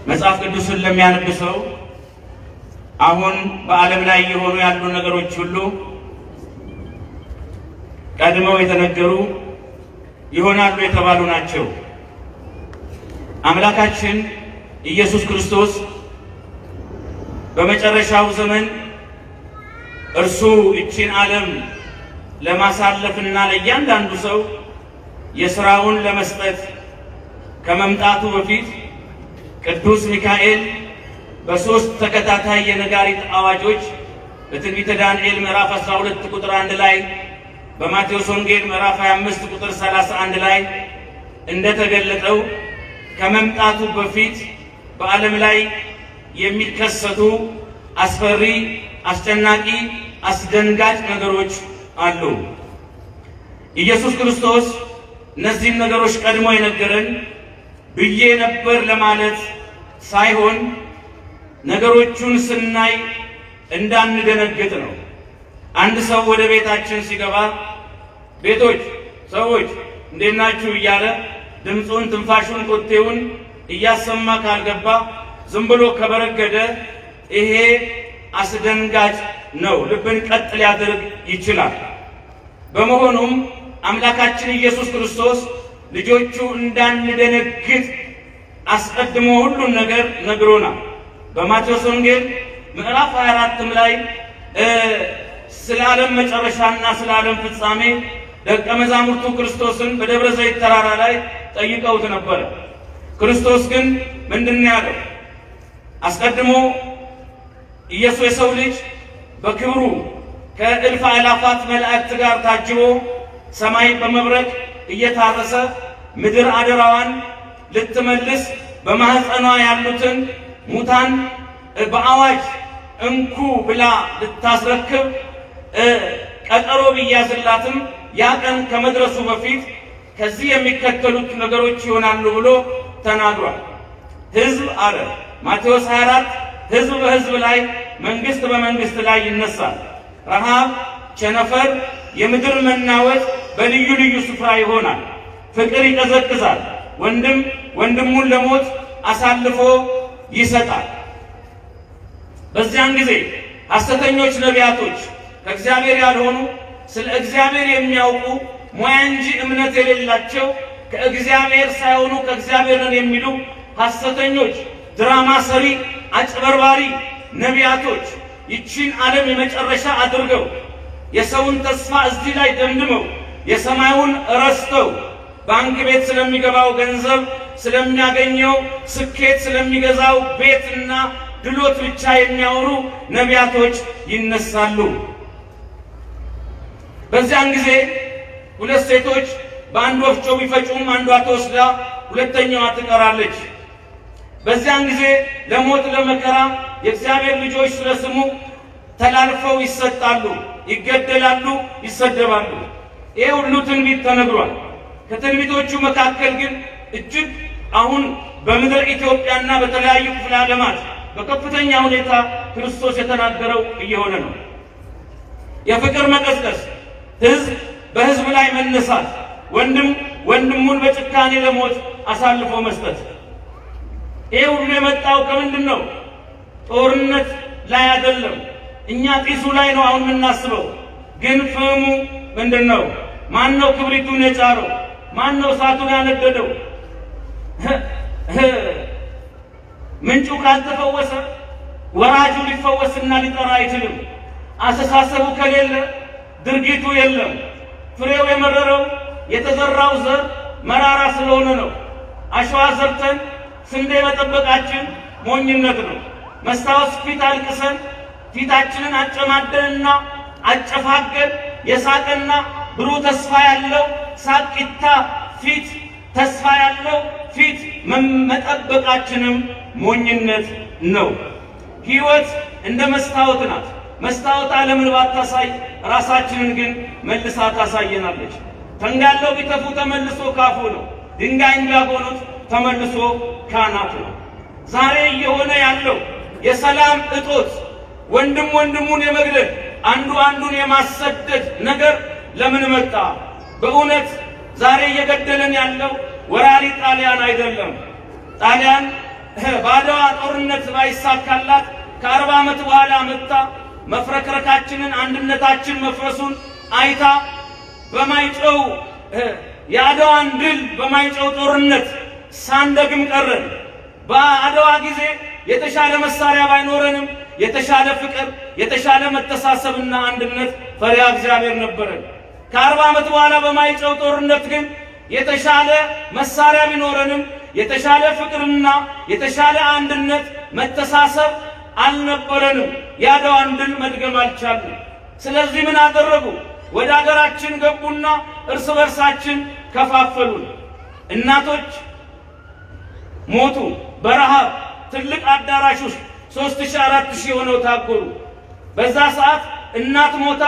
መጽሐፍ ቅዱስን ለሚያነብ ሰው አሁን በዓለም ላይ የሆኑ ያሉ ነገሮች ሁሉ ቀድመው የተነገሩ ይሆናሉ የተባሉ ናቸው። አምላካችን ኢየሱስ ክርስቶስ በመጨረሻው ዘመን እርሱ እቺን ዓለም ለማሳለፍና ለእያንዳንዱ ሰው የሥራውን ለመስጠት ከመምጣቱ በፊት ቅዱስ ሚካኤል በሶስት ተከታታይ የነጋሪት አዋጆች በትንቢተ ዳንኤል ምዕራፍ 12 ቁጥር 1 ላይ በማቴዎስ ወንጌል ምዕራፍ 25 ቁጥር 31 ላይ እንደተገለጠው ከመምጣቱ በፊት በዓለም ላይ የሚከሰቱ አስፈሪ፣ አስጨናቂ፣ አስደንጋጭ ነገሮች አሉ። ኢየሱስ ክርስቶስ እነዚህን ነገሮች ቀድሞ የነገረን ብዬ ነበር ለማለት ሳይሆን ነገሮቹን ስናይ እንዳንደነግጥ ነው። አንድ ሰው ወደ ቤታችን ሲገባ ቤቶች ሰዎች እንዴት ናችሁ እያለ ድምፁን፣ ትንፋሹን፣ ኮቴውን እያሰማ ካልገባ ዝም ብሎ ከበረገደ ይሄ አስደንጋጭ ነው። ልብን ቀጥ ሊያደርግ ይችላል። በመሆኑም አምላካችን ኢየሱስ ክርስቶስ ልጆቹ እንዳንደነግጥ አስቀድሞ ሁሉን ነገር ነግሮናል። በማቴዎስ ወንጌል ምዕራፍ 24 ላይ ስለ ዓለም መጨረሻና ስለ ዓለም ፍጻሜ ደቀ መዛሙርቱ ክርስቶስን በደብረ ዘይት ተራራ ላይ ጠይቀውት ነበር። ክርስቶስ ግን ምንድነው ያለው? አስቀድሞ ኢየሱስ የሰው ልጅ በክብሩ ከእልፍ አእላፋት መላእክት ጋር ታጅቦ ሰማይ በመብረቅ እየታረሰ ምድር አደራዋን ልትመልስ በማህፀኗ ያሉትን ሙታን በአዋጅ እንኩ ብላ ልታስረክብ ቀጠሮ ቢያዝላትም ያ ቀን ከመድረሱ በፊት ከዚህ የሚከተሉት ነገሮች ይሆናሉ ብሎ ተናግሯል። ሕዝብ አለ ማቴዎስ 24 ሕዝብ በሕዝብ ላይ መንግስት በመንግስት ላይ ይነሳል። ረሃብ፣ ቸነፈር፣ የምድር መናወጥ በልዩ ልዩ ስፍራ ይሆናል። ፍቅር ይቀዘቅዛል። ወንድም ወንድሙን ለሞት አሳልፎ ይሰጣል። በዚያን ጊዜ ሐሰተኞች ነቢያቶች ከእግዚአብሔር ያልሆኑ ስለ እግዚአብሔር የሚያውቁ ሙያ እንጂ እምነት የሌላቸው ከእግዚአብሔር ሳይሆኑ ከእግዚአብሔር ነን የሚሉ ሐሰተኞች ድራማ ሰሪ፣ አጭበርባሪ ነቢያቶች ይቺን ዓለም የመጨረሻ አድርገው የሰውን ተስፋ እዚህ ላይ ደምድመው የሰማዩን ረስተው ባንክ ቤት ስለሚገባው ገንዘብ፣ ስለሚያገኘው ስኬት፣ ስለሚገዛው ቤትና ድሎት ብቻ የሚያወሩ ነቢያቶች ይነሳሉ። በዚያን ጊዜ ሁለት ሴቶች በአንድ ወፍጮ ቢፈጩም አንዷ ተወስዳ ሁለተኛዋ ትቀራለች። በዚያን ጊዜ ለሞት ለመከራ የእግዚአብሔር ልጆች ስለ ስሙ ተላልፈው ይሰጣሉ፣ ይገደላሉ፣ ይሰደባሉ። ይህ ሁሉ ትንቢት ተነግሯል። ከትንቢቶቹ መካከል ግን እጅግ አሁን በምድር ኢትዮጵያና በተለያዩ ክፍለ ዓለማት በከፍተኛ ሁኔታ ክርስቶስ የተናገረው እየሆነ ነው። የፍቅር መቀዝቀዝ፣ ሕዝብ በሕዝብ ላይ መነሳት፣ ወንድም ወንድሙን በጭካኔ ለሞት አሳልፎ መስጠት። ይህ ሁሉ የመጣው ከምንድን ነው? ጦርነት ላይ አይደለም። እኛ ጢሱ ላይ ነው አሁን የምናስበው። ግን ፍሙ ምንድን ነው? ማን ነው ክብሪቱን የጫረው? ማን ነው እሳቱን ያነደደው? ምንጩ ካልተፈወሰ ወራጁ ሊፈወስና ሊጠራ አይችልም። አስተሳሰቡ ከሌለ ድርጊቱ የለም። ፍሬው የመረረው የተዘራው ዘር መራራ ስለሆነ ነው። አሸዋ ዘርተን ስንዴ መጠበቃችን ሞኝነት ነው። መስታወት ፊት አልቅሰን ፊታችንን አጨማደንና አጨፋገን የሳቅና ብሩህ ተስፋ ያለው ሳቂታ ፊት ተስፋ ያለው ፊት መጠበቃችንም ሞኝነት ነው። ሕይወት እንደ መስታወት ናት። መስታወት ዓለምን ባታሳይ ራሳችንን ግን መልሳ ታሳየናለች። ተንጋለው ቢተፉ ተመልሶ ካፉ ነው። ድንጋይን ቢያጎኑት ተመልሶ ካናቱ ነው። ዛሬ እየሆነ ያለው የሰላም እጦት፣ ወንድም ወንድሙን የመግደል አንዱ አንዱን የማሰደድ ነገር ለምን መጣ? በእውነት ዛሬ እየገደለን ያለው ወራሪ ጣሊያን አይደለም። ጣሊያን ባድዋ ጦርነት ባይሳካላት ከ40 ዓመት በኋላ መጣ መፍረክረካችንን አንድነታችን መፍረሱን አይታ በማይጨው የአድዋን ድል በማይጨው ጦርነት ሳንደግም ቀረን። በአድዋ ጊዜ የተሻለ መሳሪያ ባይኖረንም የተሻለ ፍቅር፣ የተሻለ መተሳሰብና አንድነት ፈሪሃ እግዚአብሔር ነበረን። ከ40 ዓመት በኋላ በማይጨው ጦርነት ግን የተሻለ መሳሪያ ቢኖረንም የተሻለ ፍቅርና የተሻለ አንድነት መተሳሰብ አልነበረንም። የአድዋን ድል መድገም አልቻልንም። ስለዚህ ምን አደረጉ? ወደ አገራችን ገቡና እርስ በርሳችን ከፋፈሉን። እናቶች ሞቱ በረሃብ ትልቅ አዳራሽ ውስጥ 3000-4000 ሆነው ታጎሩ። በዛ ሰዓት እናት ሞታ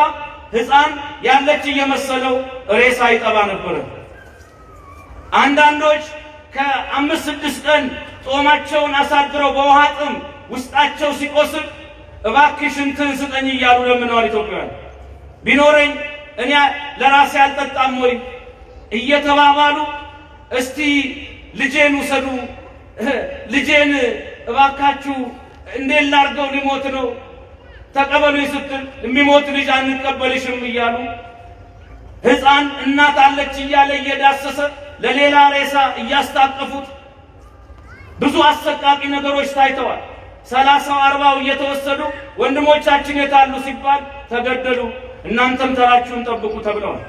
ሕፃን ያለች እየመሰለው ሬሳ ይጠባ ነበር። አንዳንዶች ከ5-6 ቀን ጾማቸውን አሳድረው በውሃ ጥም ውስጣቸው ሲቆስል እባክሽ እንትን ስጠኝ እያሉ ለምነዋል ኢትዮጵያውያን። ቢኖረኝ እኔ ለራሴ አልጠጣም ወይ እየተባባሉ እስቲ ልጄን ውሰዱ፣ ልጄን እባካችሁ እንዴት ላርገው ሊሞት ነው ተቀበሉኝ ስትል የሚሞት ልጅ አንቀበልሽም እያሉ ሕፃን እናት አለች እያለ እየዳሰሰ ለሌላ ሬሳ እያስታቀፉት ብዙ አሰቃቂ ነገሮች ታይተዋል። 30-40 እየተወሰዱ ወንድሞቻችን የታሉ ሲባል ተገደሉ፣ እናንተም ተራችሁን ጠብቁ ተብለዋል።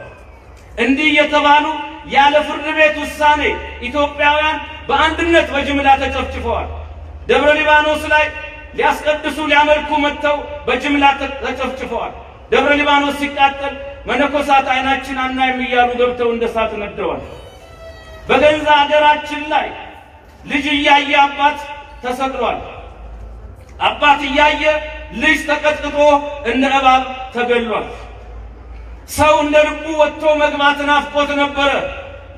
እንዲህ እየተባሉ ያለ ፍርድ ቤት ውሳኔ ኢትዮጵያውያን በአንድነት በጅምላ ተጨፍጭፈዋል። ደብረ ሊባኖስ ላይ ሊያስቀድሱ ሊያመልኩ መጥተው በጅምላ ተጨፍጭፈዋል። ደብረ ሊባኖስ ሲቃጠል መነኮሳት አይናችን አናይም እያሉ ገብተው እንደ እሳት ነደዋል። በገንዛ ሀገራችን ላይ ልጅ እያየ አባት ተሰቅሏል። አባት እያየ ልጅ ተቀጥቅጦ እንደ እባብ ተገሏል። ሰው እንደ ልቡ ወጥቶ መግባት ናፍቆት ነበረ።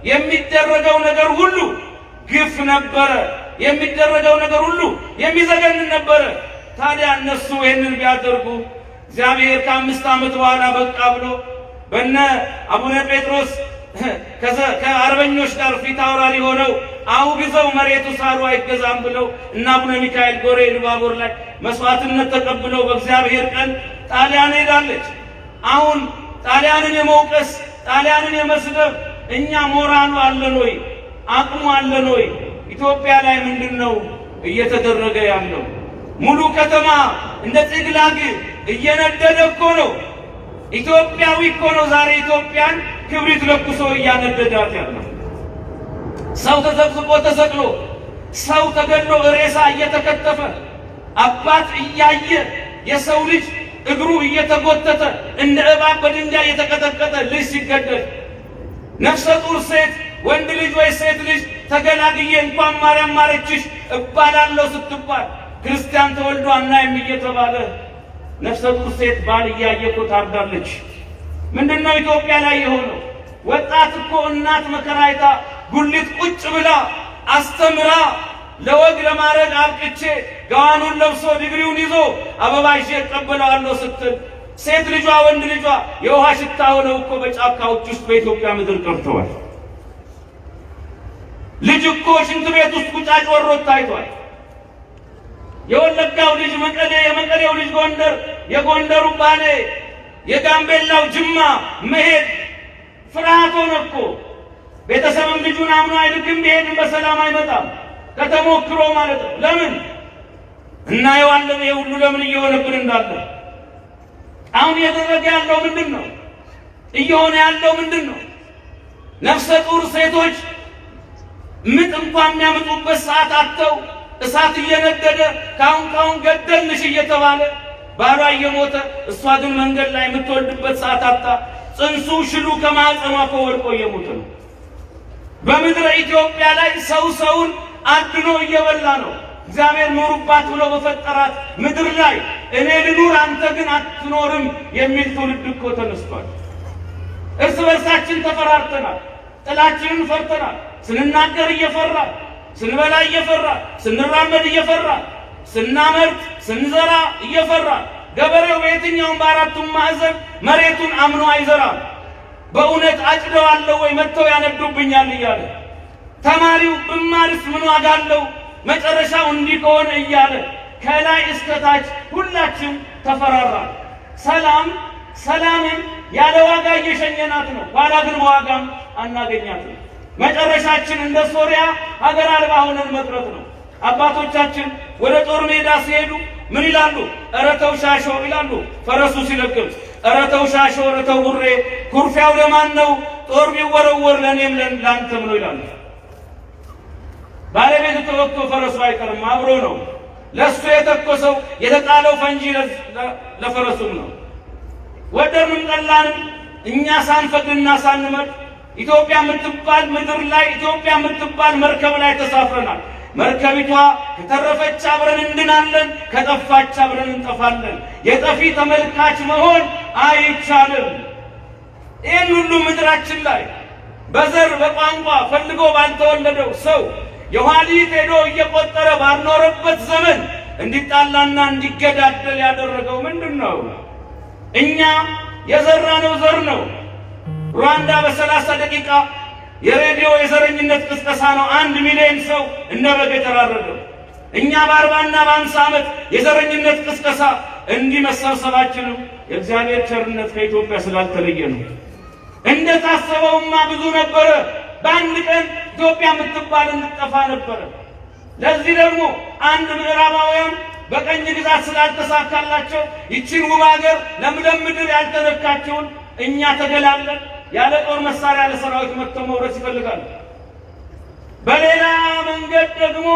የሚደረገው ነገር ሁሉ ግፍ ነበረ። የሚደረገው ነገር ሁሉ የሚዘገንን ነበረ። ታዲያ እነሱ ይህንን ቢያደርጉ እግዚአብሔር ከ5 ዓመት በኋላ በቃ ብሎ በነ አቡነ ጴጥሮስ ከአርበኞች ጋር ፊት አውራሪ ሆነው አውግዘው መሬቱ ሳሩ አይገዛም ብለው እና አቡነ ሚካኤል ጎሬ ልባቦር ላይ መስዋዕትነት ተቀብለው በእግዚአብሔር ቀን ጣሊያን ሄዳለች። አሁን ጣሊያንን የመውቀስ ጣሊያንን የመስደብ እኛ ሞራሉ አለን ወይ? አቅሙ አለን ወይ? ኢትዮጵያ ላይ ምንድነው እየተደረገ ያለው? ሙሉ ከተማ እንደ ጽግላግ እየነደደ እኮ ነው። ኢትዮጵያዊ እኮ ነው ዛሬ ኢትዮጵያን ክብሪት ለኩሶ እያነደዳት ያለው። ሰው ተዘቅዝቆ ተሰቅሎ፣ ሰው ተገድሎ ሬሳ እየተከተፈ፣ አባት እያየ የሰው ልጅ እግሩ እየተጎተተ እንደ እባብ በድንጋይ የተቀጠቀጠ ልጅ ሲገደል፣ ነፍሰ ጡር ሴት ወንድ ልጅ ወይ ሴት ልጅ ተገላግዬ እንኳን ማርያም ማረችሽ እባላለሁ ስትባል ክርስቲያን ተወልዶ አናይም እየተባለ ነፍሰ ጡር ሴት ባል እያየ እኮ ታርዳለች። ምንድነው ኢትዮጵያ ላይ የሆነው? ወጣት እኮ እናት መከራይታ ጉሊት ቁጭ ብላ አስተምራ ለወግ ለማረግ አብቅቼ ጋዋኑን ለብሶ ዲግሪውን ይዞ አበባ ይዤ እቀበለዋለሁ ስትል ሴት ልጇ ወንድ ልጇ የውሃ ሽታ ሆነው እኮ በጫካዎች ውስጥ በኢትዮጵያ ምድር ቀርተዋል። ልጅ እኮ ሽንት ቤት ውስጥ ቁጫጭ ወሮት ታይቷል። የወለጋው ልጅ መቀሌ፣ የመቀሌው ልጅ ጎንደር፣ የጎንደሩ ባሌ፣ የጋምቤላው ጅማ መሄድ ፍርሃት ሆነ እኮ። ቤተሰብም ልጁን አምኖ አይልክም፣ ቢሄድም በሰላም አይመጣም። ከተሞክሮ ማለት ነው። ለምን እናየዋለን? ይሄ ሁሉ ለምን እየሆነብን እንዳለ። አሁን እየተደረገ ያለው ምንድን ነው? እየሆነ ያለው ምንድን ነው? ነፍሰ ጡር ሴቶች ምጥ እንኳን የሚያመጡበት ሰዓት አጥተው እሳት እየነደደ ካሁን ገደልሽ እየተባለ ባሏ እየሞተ እሷ ግን መንገድ ላይ የምትወልድበት ሰዓት አጣ። ጽንሱ ሽሉ ከማህፀኗ ወድቆ እየሞተ ነው። በምድረ ኢትዮጵያ ላይ ሰው ሰውን አድኖ እየበላ ነው። እግዚአብሔር ኑሩባት ብሎ በፈጠራት ምድር ላይ እኔ ልኑር አንተ ግን አትኖርም የሚል ትውልድ እኮ ተነስቷል። እርስ በርሳችን ተፈራርተናል። ጥላችንን ፈርተናል። ስንናገር እየፈራን፣ ስንበላ እየፈራን፣ ስንራመድ እየፈራን፣ ስናመርት ስንዘራ እየፈራን። ገበሬው በየትኛውም በአራቱም ማዕዘን መሬቱን አምኖ አይዘራም። በእውነት አጭደዋለሁ ወይ መጥተው ያነዱብኛል እያለ። ተማሪው ብማርስ ምን ዋጋ አለው መጨረሻው እንዲህ ከሆነ እያለ ከላይ እስከ ታች ሁላችን ተፈራራን። ሰላምን ያለ ዋጋ እየሸኘናት ነው። ኋላ ግን በዋጋም አናገኛትም። መጨረሻችን እንደ ሶሪያ ሀገር አልባ ሆነን መቅረት ነው። አባቶቻችን ወደ ጦር ሜዳ ሲሄዱ ምን ይላሉ? ኧረ ተው ሻሾ ይላሉ። ፈረሱ ሲለቅም ኧረ ተው ሻሾ፣ ኧረ ተው ጉሬ፣ ኩርፊያው ለማን ነው? ጦር ቢወረወር ለእኔም ለአንተም ነው ይላሉ። ባለቤቱ ተወግቶ ፈረሱ አይቀርም፣ አብሮ ነው። ለእሱ የተኮሰው የተጣለው ፈንጂ ለፈረሱም ነው። ወደድንም ጠላንም እኛ ሳንፈቅድና ሳንመርጥ ኢትዮጵያ የምትባል ምድር ላይ ኢትዮጵያ የምትባል መርከብ ላይ ተሳፍረናል። መርከቢቷ ከተረፈች አብረን እንድናለን፣ ከጠፋች አብረን እንጠፋለን። የጠፊ ተመልካች መሆን አይቻልም። ይህን ሁሉ ምድራችን ላይ በዘር በቋንቋ ፈልጎ ባልተወለደው ሰው የኋሊት ሄዶ እየቆጠረ ባልኖረበት ዘመን እንዲጣላና እንዲገዳደል ያደረገው ምንድን ነው? እኛ የዘራነው ዘር ነው። ሩዋንዳ በ30 ደቂቃ የሬዲዮ የዘረኝነት ቅስቀሳ ነው 1 ሚሊዮን ሰው እንደ በግ የተራረደው። እኛ በ40 እና በ50 ዓመት የዘረኝነት ቅስቀሳ እንዲህ መሰብሰባችንም የእግዚአብሔር ቸርነት ከኢትዮጵያ ስላልተለየ ነው። እንደታሰበውማ ብዙ ነበረ። በአንድ ቀን ኢትዮጵያ የምትባል እንድጠፋ ነበረ። ለዚህ ደግሞ አንድ ምዕራባውያን በቀኝ ግዛት ስላልተሳካላቸው ይችን ውብ ሀገር ለምለም ምድር ያልተነካቸውን እኛ ተገላለን ያለ ጦር መሳሪያ ለሰራዊት መጥተው መውረስ ይፈልጋሉ። በሌላ መንገድ ደግሞ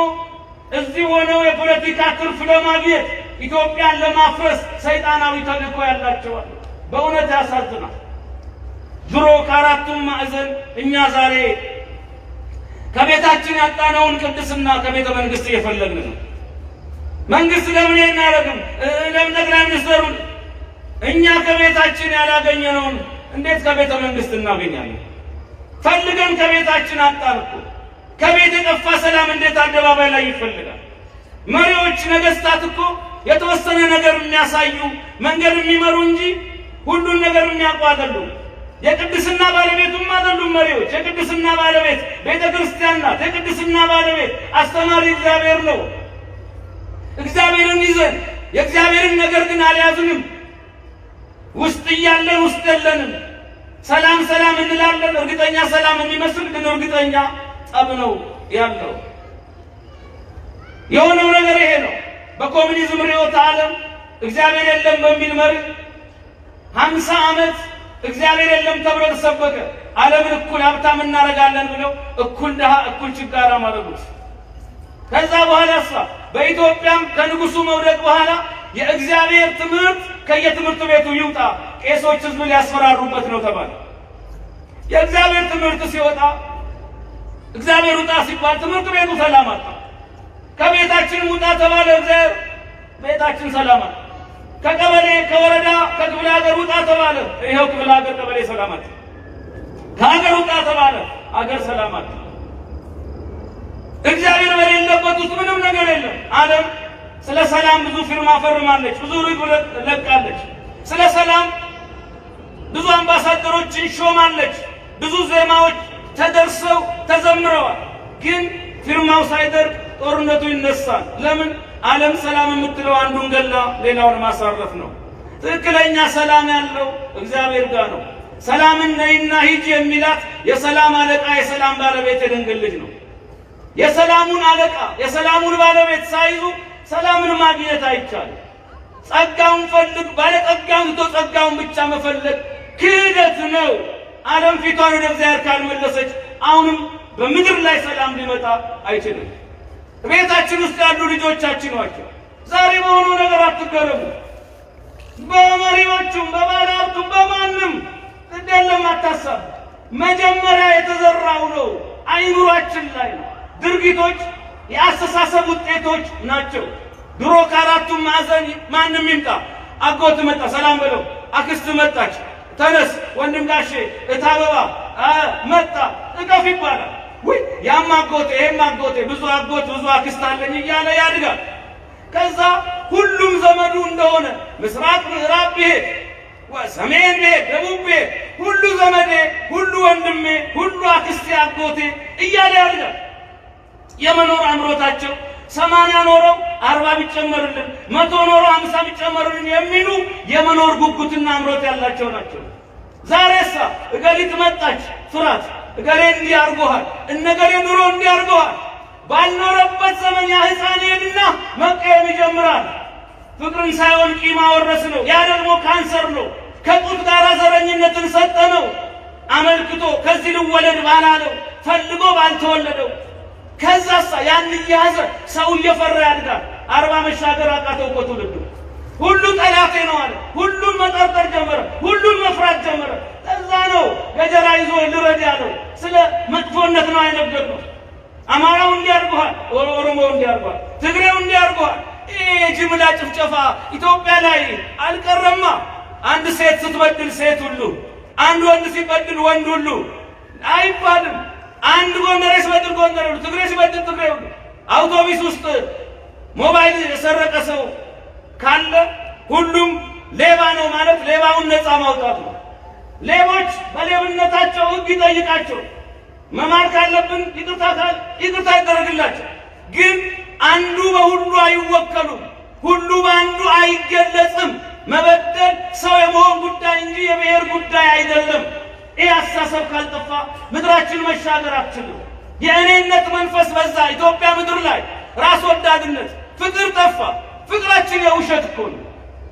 እዚህ ሆነው የፖለቲካ ትርፍ ለማግኘት ኢትዮጵያን ለማፍረስ ሰይጣናዊ ተልእኮ ያላቸዋል። በእውነት ያሳዝናል። ድሮ ከአራቱም ማዕዘን እኛ ዛሬ ከቤታችን ያጣነውን ቅድስና ከቤተ መንግስት እየፈለግን ነው። መንግስት ለምን እናደርግም? ለምን ጠቅላይ ሚኒስትሩን እኛ ከቤታችን ያላገኘነውን እንዴት ከቤተ መንግስት እናገኛለን? ፈልገን ከቤታችን አጣን እኮ። ከቤት የጠፋ ሰላም እንዴት አደባባይ ላይ ይፈልጋል? መሪዎች ነገስታት እኮ የተወሰነ ነገር የሚያሳዩ መንገድ የሚመሩ እንጂ ሁሉን ነገር የሚያውቁ አይደሉም። የቅድስና ባለቤቱም አይደሉም መሪዎች። የቅድስና ባለቤት ቤተ ክርስቲያን ናት። የቅድስና ባለቤት አስተማሪ እግዚአብሔር ነው። እግዚአብሔርን ይዘን የእግዚአብሔርን ነገር ግን አልያዝንም። ውስጥ እያለን ውስጥ የለንም። ሰላም ሰላም እንላለን። እርግጠኛ ሰላም የሚመስል ግን እርግጠኛ ጠብ ነው ያለው። የሆነው ነገር ይሄ ነው። በኮሙኒዝም ርዕዮተ ዓለም እግዚአብሔር የለም በሚል መሪ 50 ዓመት እግዚአብሔር የለም ተብሎ ተሰበከ። ዓለምን እኩል ሀብታም እናደርጋለን ብለው እኩል ድሃ እኩል ችጋራ ማድረጉት። ከዛ በኋላ በኢትዮጵያም ከንጉሱ መውደቅ በኋላ የእግዚአብሔር ትምህርት ከየትምህርት ቤቱ ይውጣ፣ ቄሶች ህዝብ ሊያስፈራሩበት ነው ተባለ። የእግዚአብሔር ትምህርት ሲወጣ እግዚአብሔር ውጣ ሲባል ትምህርት ቤቱ ሰላም አጣ። ከቤታችን ውጣ ተባለ፣ እግዚአብሔር ቤታችን ሰላም አጣ። ከቀበሌ ከወረዳ ከክፍለ ሀገር ውጣ ተባለ፣ ይኸው ክፍለ ሀገር ቀበሌ ሰላም አጣ። ከሀገር ውጣ ተባለ፣ ሀገር ሰላም አጣ። እግዚአብሔር በሌለበት ውስጥ ምንም ነገር የለም። ዓለም ስለ ሰላም ብዙ ፊርማ ፈርማለች፣ ብዙ ርግብ ለቃለች። ስለ ሰላም ብዙ አምባሳደሮችን ሾማለች፣ ብዙ ዜማዎች ተደርሰው ተዘምረዋል። ግን ፊርማው ሳይደርቅ ጦርነቱ ይነሳል። ለምን? ዓለም ሰላም የምትለው አንዱን ገላ ሌላውን ማሳረፍ ነው። ትክክለኛ ሰላም ያለው እግዚአብሔር ጋር ነው። ሰላምን ነይና ሂጂ የሚላት የሰላም አለቃ የሰላም ባለቤት የድንግል ልጅ ነው። የሰላሙን አለቃ የሰላሙን ባለቤት ሳይዙ ሰላምን ማግኘት አይቻልም። ጸጋውን ፈልግ፣ ባለጸጋውን ትቶ ጸጋውን ብቻ መፈለግ ክህደት ነው። ዓለም ፊቷን ወደ እግዚአብሔር ካልመለሰች አሁንም በምድር ላይ ሰላም ሊመጣ አይችልም። ቤታችን ውስጥ ያሉ ልጆቻችን ናቸው። ዛሬ በሆነው ነገር አትገረሙ። በመሪዎቹም በባለሀብቱም በማንም እንደለም አታሳብ። መጀመሪያ የተዘራው ነው አይኑራችን ላይ ነው። ድርጊቶች የአስተሳሰብ ውጤቶች ናቸው። ድሮ ከአራቱም ማዕዘን ማንም ይምጣ፣ አጎት መጣ ሰላም በለው፣ አክስት መጣች ተነስ ወንድም ጋሼ እታበባ መጣ እቀፍ ይባላል። ወይ ያም አጎቴ ይሄም አጎቴ ብዙ አጎት ብዙ አክስት አለኝ እያለ ያድጋል። ከዛ ሁሉም ዘመዱ እንደሆነ ምስራቅ ምዕራብ ብሄድ ሰሜን ብሄድ ደቡብ ብሄድ ሁሉ ዘመዴ ሁሉ ወንድሜ ሁሉ አክስቴ አጎቴ እያለ ያድጋል። የመኖር አምሮታቸው 80 ኖረው 40 ቢጨመርልን 100 ኖረው 50 ቢጨመርልን የሚሉ የመኖር ጉጉትና አምሮት ያላቸው ናቸው። ዛሬሳ እገሊት መጣች ፍራት፣ እገሌ እንዲህ አድርጎሃል፣ እነገሌ ኑሮ እንዲህ አድርጎሃል። ባልኖረበት ዘመን ያ ሕፃን ሄድና መቀየም ይጀምራል። ፍቅርን ሳይሆን ቂም አወረስ ነው። ያ ደግሞ ካንሰር ነው። ከጡት ጋር ዘረኝነትን ሰጠ ነው። አመልክቶ ከዚህ ልወለድ ባላለው ፈልጎ ባልተወለደው ከዛሳ ያን እየያዘ ሰው እየፈራ ያድጋል። 40 መሻገር አቃተው እኮ ትውልዱ። ሁሉ ጠላቴ ነው አለ። ሁሉን መጠርጠር ጀመረ። ሁሉን መፍራት ጀመረ። ለዛ ነው ገጀራ ይዞ ልረድ ያለው። ስለ መጥፎነት ነው አይነገርነው። አማራው እንዲያርጓል፣ ኦሮሞው እንዲያርጓል፣ ትግሬው እንዲያርጓል። ጅምላ ጭፍጨፋ ኢትዮጵያ ላይ አልቀረማ። አንድ ሴት ስትበድል ሴት ሁሉ፣ አንድ ወንድ ሲበድል ወንድ ሁሉ አይባልም። አንድ ጎንደሬ ሲበድል ጎንደሬ ሁሉ፣ ትግሬ ሲበድል ትግሬ ሁሉ። አውቶቡስ ውስጥ ሞባይል የሰረቀ ሰው ካለ ሁሉም ሌባ ነው ማለት ሌባውን ነፃ ማውጣት ነው። ሌቦች በሌብነታቸው ሕግ ይጠይቃቸው። መማር ካለብን ይቅርታ ይደረግላቸው። ግን አንዱ በሁሉ አይወከሉም። ሁሉ በአንዱ አይገለጽም። መበደል ሰው የመሆን ጉዳይ እንጂ የብሔር ጉዳይ አይደለም። ይህ አስተሳሰብ ካልጠፋ ምድራችን መሻገር አትችልም። የእኔነት መንፈስ በዛ ኢትዮጵያ ምድር ላይ ራስ ወዳድነት፣ ፍቅር ጠፋ። ፍቅራችን የውሸት እኮ ነው።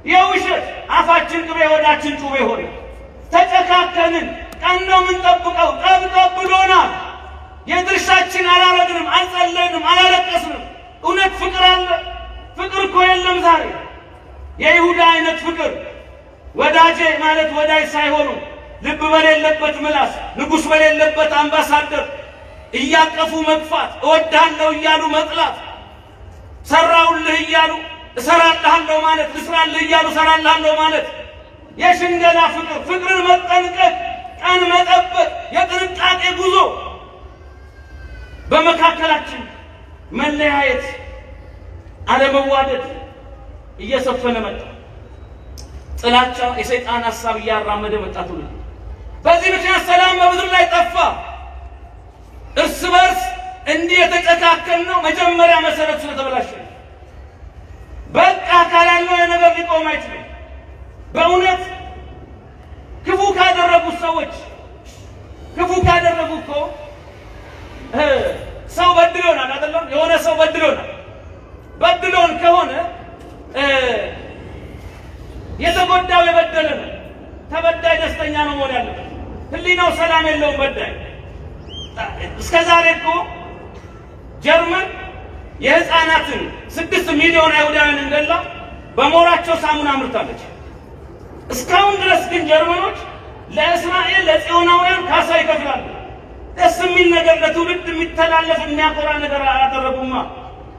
የውሸት አፋችን ቅቤ ሆዳችን ጩቤ ሆነ። ተጨካከንን። ቀን ነው የምንጠብቀው። ጠብጠብ ብሎናል። የድርሻችን አላረግንም፣ አልጸለይንም፣ አላለቀስንም። እውነት ፍቅር አለ? ፍቅር እኮ የለም ዛሬ። የይሁዳ አይነት ፍቅር ወዳጄ ማለት ወዳጅ ሳይሆኑ ልብ በሌለበት ምላስ፣ ንጉሥ በሌለበት አምባሳደር እያቀፉ መግፋት፣ እወዳለሁ እያሉ መጥላት፣ ሰራውልህ እያሉ እሰራልሃለሁ ማለት፣ ልስራልህ እያሉ እሰራልሃለሁ ማለት የሽንገላ ፍቅር። ፍቅርን መጠንቀቅ፣ ቀን መጠበቅ፣ የጥንቃቄ ጉዞ። በመካከላችን መለያየት፣ አለመዋደድ እየሰፈነ መጣ። ጥላቻ፣ የሰይጣን ሐሳብ እያራመደ መጣ ትውልድ። በዚህ ምክንያት ሰላም በምድር ላይ ጠፋ። እርስ በርስ እንዲህ የተጨካከል ነው መጀመሪያ መሰረቱ ስለተበላሸ። በቃ ካላለው የነገር ሊቆም አይችልም። በእውነት ክፉ ካደረጉት ሰዎች ክፉ ካደረጉ እኮ ሰው በድሎናል አይደለም? የሆነ ሰው በድሎናል። በድሎን ከሆነ የተጎዳው የበደለ ነው። ተበዳይ ደስተኛ ነው መሆን ያለበት። ህሊናው ሰላም የለውም በዳይ። እስከ ዛሬ እኮ ጀርመን የህፃናትን 6 ሚሊዮን አይሁዳውያንን ገላ በሞራቸው ሳሙና አምርታለች። እስካሁን ድረስ ግን ጀርመኖች ለእስራኤል ለጽዮናውያን ካሳ ይከፍላሉ። ደስ የሚል ነገር፣ ለትውልድ የሚተላለፍ የሚያኮራ ነገር አላደረጉማ።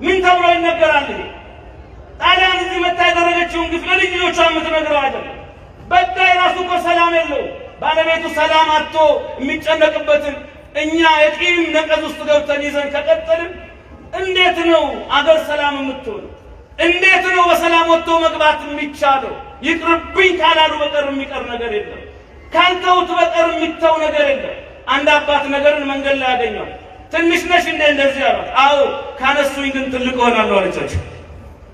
ምን ተብሎ ይነገራል? ይሄ ጣሊያን እዚህ መታ ያደረገችውን ግፍ ለልጅ ልጆቿ የምትነግረው አይደለም። በዳይ ራሱ እኮ ሰላም የለው። ባለቤቱ ሰላም አጥቶ የሚጨነቅበትን እኛ የቂም ነቀዝ ውስጥ ገብተን ይዘን ከቀጠልን እንዴት ነው አገር ሰላም የምትሆነው? እንዴት ነው በሰላም ወጥቶ መግባት የሚቻለው? ይቅርብኝ ካላሉ በቀር የሚቀር ነገር የለም። ካልተውት በቀር የሚተው ነገር የለም። አንድ አባት ነገርን መንገድ ላይ ያገኘው። ትንሽ ነሽ እንደ እንደዚህ አሏት። አዎ ካነሱኝ ግን ትልቅ ሆናለሁ አለቻቸው።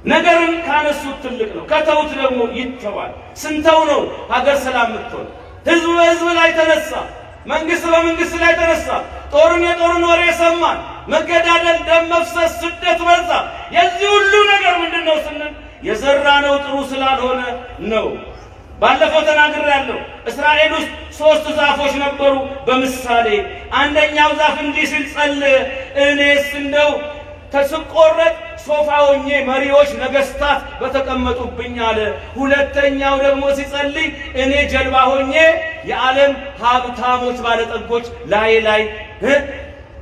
ነገርን ካነሱት ትልቅ ነው፣ ከተውት ደግሞ ይተዋል። ስንተው ነው ሀገር ሰላም የምትሆን? ህዝብ በህዝብ ላይ ተነሳ፣ መንግስት በመንግስት ላይ ተነሳ። ጦርን የጦርን ወሬ ሰማን። መገዳደል፣ ደም መፍሰስ፣ ስደት በዛ። የዚህ ሁሉ ነገር ምንድነው ስንል የዘራነው ጥሩ ስላልሆነ ነው። ባለፈው ተናግሬያለሁ። እስራኤል ውስጥ 3 ዛፎች ነበሩ በምሳሌ። አንደኛው ዛፍ እንዲህ ሲል ጸለየ፣ እኔስ እንደው ተስቆረጥ ሶፋ ሆኜ መሪዎች ነገስታት በተቀመጡብኝ አለ። ሁለተኛው ደግሞ ሲጸልይ እኔ ጀልባ ሆኜ የዓለም ሀብታሞች ባለጠጎች ላይ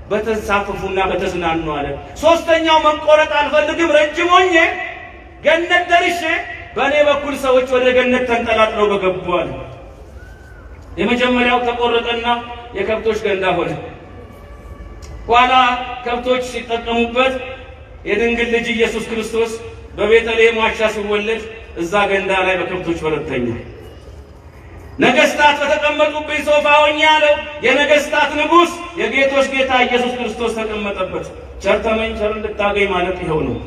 በተንሳፈፉና በተዝናኑ አለ። ሶስተኛው መቆረጥ አልፈልግም፣ ረጅም ሆኜ ገነት ደርሼ በእኔ በኩል ሰዎች ወደ ገነት ተንጠላጥለው በገቡ አለ። የመጀመሪያው ተቆረጠና የከብቶች ገንዳ ሆነ። ኋላ ከብቶች ሲጠቀሙበት የድንግል ልጅ ኢየሱስ ክርስቶስ በቤተልሔም ዋሻ ሲወለድ እዛ ገንዳ ላይ በከብቶች በረተኛ። ነገስታት በተቀመጡበት ሶፋ ሆኜ ያለው የነገስታት ንጉስ የጌቶች ጌታ ኢየሱስ ክርስቶስ ተቀመጠበት። ቸር ተመኝ ቸር እንድታገኝ ማለት ይኸው ነው።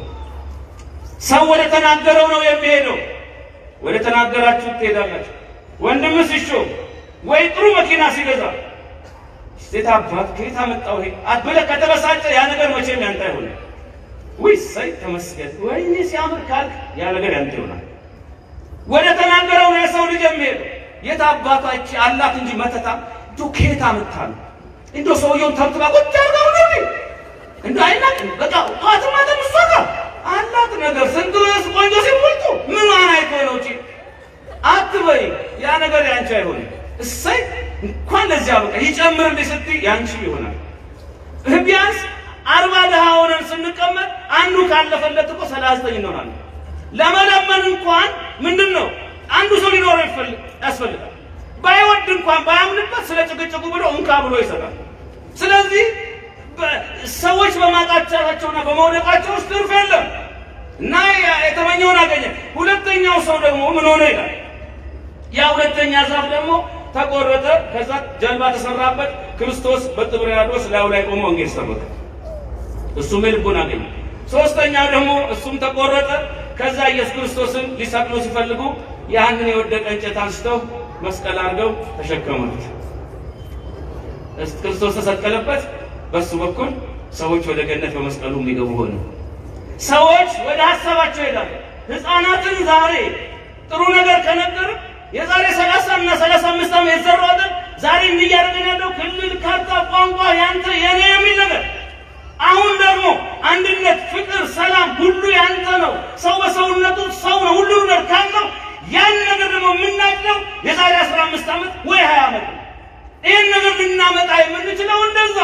ሰው ወደ ተናገረው ነው የሚሄደው። ወደ ተናገራችሁ ትሄዳላችሁ። ወንድምስ እሾ ወይ ጥሩ መኪና ሲገዛ ሴት አባት ከየት አመጣው ይሄ አትበለ ከተበሳጨ ያ ነገር መቼም ያንተ አይሆንም። ወይ ሳይ ተመስገን ወይኔ ሲያምር ካልክ ያ ነገር ያንተ ይሆናል። ወደ ተናገረው ነው የሰው ልጅ የሚሄደው። የት አባታች አላት እንጂ መተታ ከየት አመጣል እንዶ ሰውየውን ተብትባ ቁጭ አድርገው ነው እንዶ አይናቅም። በቃ ጧትማ ተምሰጋ አላት ነገር ስንቱስ ቆንጆ ሲሞልቱ ምን ማን አይቶ ነው እንጂ አትበይ። ያ ነገር ያንቺ አይሆንም። እሰይ እንኳን ለዚያ በቃ ይጨምርልኝ ስትይ ያንቺ ይሆናል። ቢያንስ 40 ድሃ ሆነን ስንቀመጥ አንዱ ካለፈለት እኮ 39 እንሆናለን። ለመለመን እንኳን ምንድነው አንዱ ሰው ሊኖረው ያስፈልጋል። ባይወድ እንኳን ባያምንበት ስለ ጭቅጭቁ ብሎ እንካ ብሎ ይሰጣል። ስለዚህ ሰዎች በማጣቻቸውና በመውደቃቸው ውስጥ ትርፍ የለም እና የተመኘውን አገኘ። ሁለተኛው ሰው ደግሞ ምን ሆነ ይላል። ያ ሁለተኛ ዛፍ ደግሞ ተቆረጠ። ከዛ ጀልባ ተሰራበት። ክርስቶስ በጥብርያዶስ ላይ ቆሞ ወንጌል ሰበከ። እሱም ልቡን አገኘ። ሶስተኛው ደግሞ እሱም ተቆረጠ። ከዛ ኢየሱስ ክርስቶስን ሊሰቅሉ ሲፈልጉ ያንን የወደቀ እንጨት አንስተው መስቀል አድርገው ተሸከሙት። ክርስቶስ ተሰቀለበት። በሱ በኩል ሰዎች ወደ ገነት በመስቀሉ የሚገቡ ሆነ። ሰዎች ወደ ሐሳባቸው ይሄዳሉ። ሕፃናትን ዛሬ ጥሩ ነገር ከነገር የዛሬ 30 እና 35 ዓመት የዘራው አይደል ዛሬ እንዲያደርገን ያለው ክልል፣ ካርታ፣ ቋንቋ ያንተ የኔ የሚል ነገር አሁን ደግሞ አንድነት፣ ፍቅር፣ ሰላም ሁሉ ያንተ ነው። ሰው በሰውነቱ ሰው ነው ሁሉ ነገር ካለው ያን ነገር ደግሞ የምናጭለው የዛሬ 15 ዓመት ወይ 20 ዓመት ነው። ይህን ነገር ልናመጣ የምንችለው እንደዛ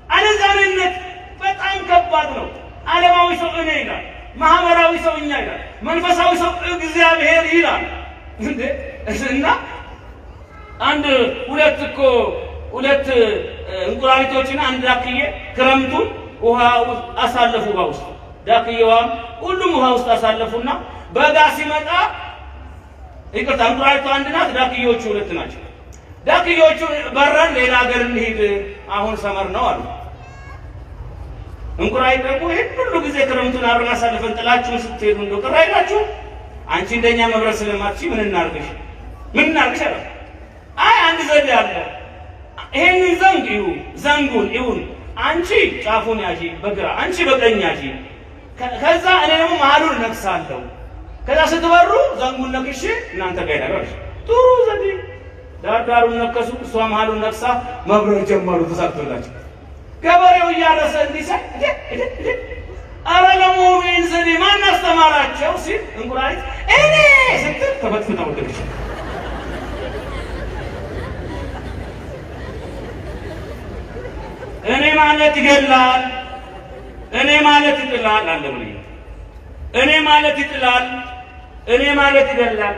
አለዛሬነት በጣም ከባድ ነው። ዓለማዊ ሰው እኔ ይላል፣ ማህበራዊ ሰው እኛ ይላል፣ መንፈሳዊ ሰው እግዚአብሔር ይላል። እንዴ እና አንድ ሁለት እንቁራሪቶችን አንድ ዳክዬ ክረምቱን ውሃ አሳለፉ። ውሃ ውስጥ ዳክዬዋም ሁሉም ውሃ ውስጥ አሳለፉና በጋ ሲመጣ ይቅርታ እንቁራሪቱ አንድ ናት፣ ዳክዬዎቹ ሁለት ናቸው። ዳክዬዎቹ በረን ሌላ ሀገር እንሂድ አሁን ሰመር ነው አሉ። እንቁራሪት ደግሞ ይሄን ሁሉ ጊዜ ክረምቱን አብረን አሳልፈን ጥላችሁን ስትሄዱ እንደው ቅር አይላችሁ? አንቺ እንደኛ መብረር ስለማትችይ ምን እናርግሽ አለ። አይ አንድ ዘዴ አለ። ይሄንን ዘንጉን ይሁን አንቺ ጫፉን ያዢ በግራ አንቺ በቀኝ ያዢ፣ ከዛ እኔ ደግሞ መሀሉን ነክሳለሁ። ከዛ ስትበሩ ዘንጉን ነክሽ እናንተ ጋር ይደርሽ። ጥሩ ዘዴ። ዳርዳሩን ነከሱ፣ እሷ መሀሉን ነክሳ መብረር ጀመሩ። ተሳክቶላቸው ገበሬው እያረሰ እንዲሳይ አረ ለሞኑ ይህን ዘዴ ማን አስተማራቸው ሲል እንቁራሪት እኔ ስትል ተበትፍታ ወደቀች። እኔ ማለት ይገላል፣ እኔ ማለት ይጥላል አለ ብሎ እኔ ማለት ይጥላል፣ እኔ ማለት ይገላል።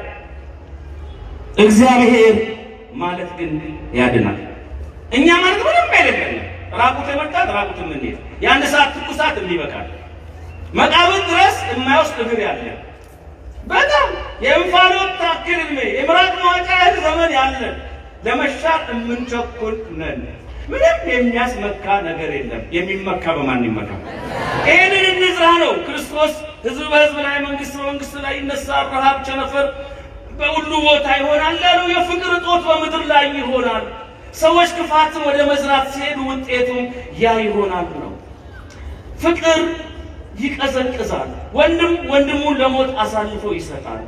እግዚአብሔር ማለት ግን ያድናል። እኛ ማለት ምንም አይደለም። ራቁት የመጣት ራቁት ምን ይሄድ የአንድ ሰዓት ትኩሳት እንዲበቃል መቃብር ድረስ የማይወስድ እግር ያለ በጣም የእንፋሎት ታክል ዕድሜ የምራቅ ማውጫ ያህል ዘመን ያለን ለመሻር የምንቸኩል ነን። ምንም የሚያስመካ ነገር የለም። የሚመካ በማን ይመካ? ይህንን እንዝራ ነው። ክርስቶስ ህዝብ በህዝብ ላይ፣ መንግስት በመንግስት ላይ ይነሳል። ረሃብ፣ ቸነፈር በሁሉ ቦታ ይሆናል ያሉ የፍቅር እጦት በምድር ላይ ይሆናል። ሰዎች ክፋትን ወደ መዝራት ሲሄዱ ውጤቱ ያ ይሆናል ነው። ፍቅር ይቀዘቅዛል። ወንድም ወንድሙን ለሞት አሳልፎ ይሰጣል።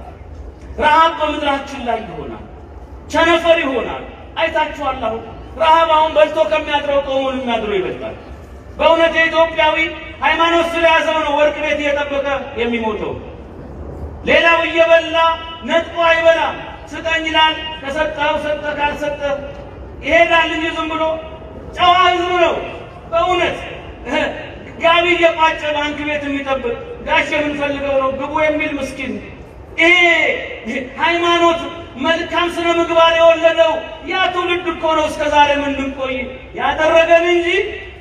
ረሃብ በምድራችን ላይ ይሆናል። ቸነፈር ይሆናል። አይታችኋል። አሁን ረሃብ አሁን በልቶ ከሚያድረው ጦሙን የሚያድረው ይበልጣል። በእውነት የኢትዮጵያዊ ሃይማኖት ስለያዘው ነው ወርቅ ቤት እየጠበቀ የሚሞተው። ሌላው እየበላ ነጥቆ አይበላም። ስጠኝ ይላል። ከሰጠው ሰጠ፣ ካልሰጠ ይሄዳል እንጂ ዝም ብሎ ጨዋ ህዝብ ነው። በእውነት ጋቢ እየቋጨ ባንክ ቤት የሚጠብቅ ጋሽ የምንፈልገው ነው ግቡ የሚል ምስኪን። ይሄ ሃይማኖት መልካም ስነ ምግባር የወለደው ያ ትውልድ እኮ ነው እስከዛሬ እንድንቆይ ያደረገን እንጂ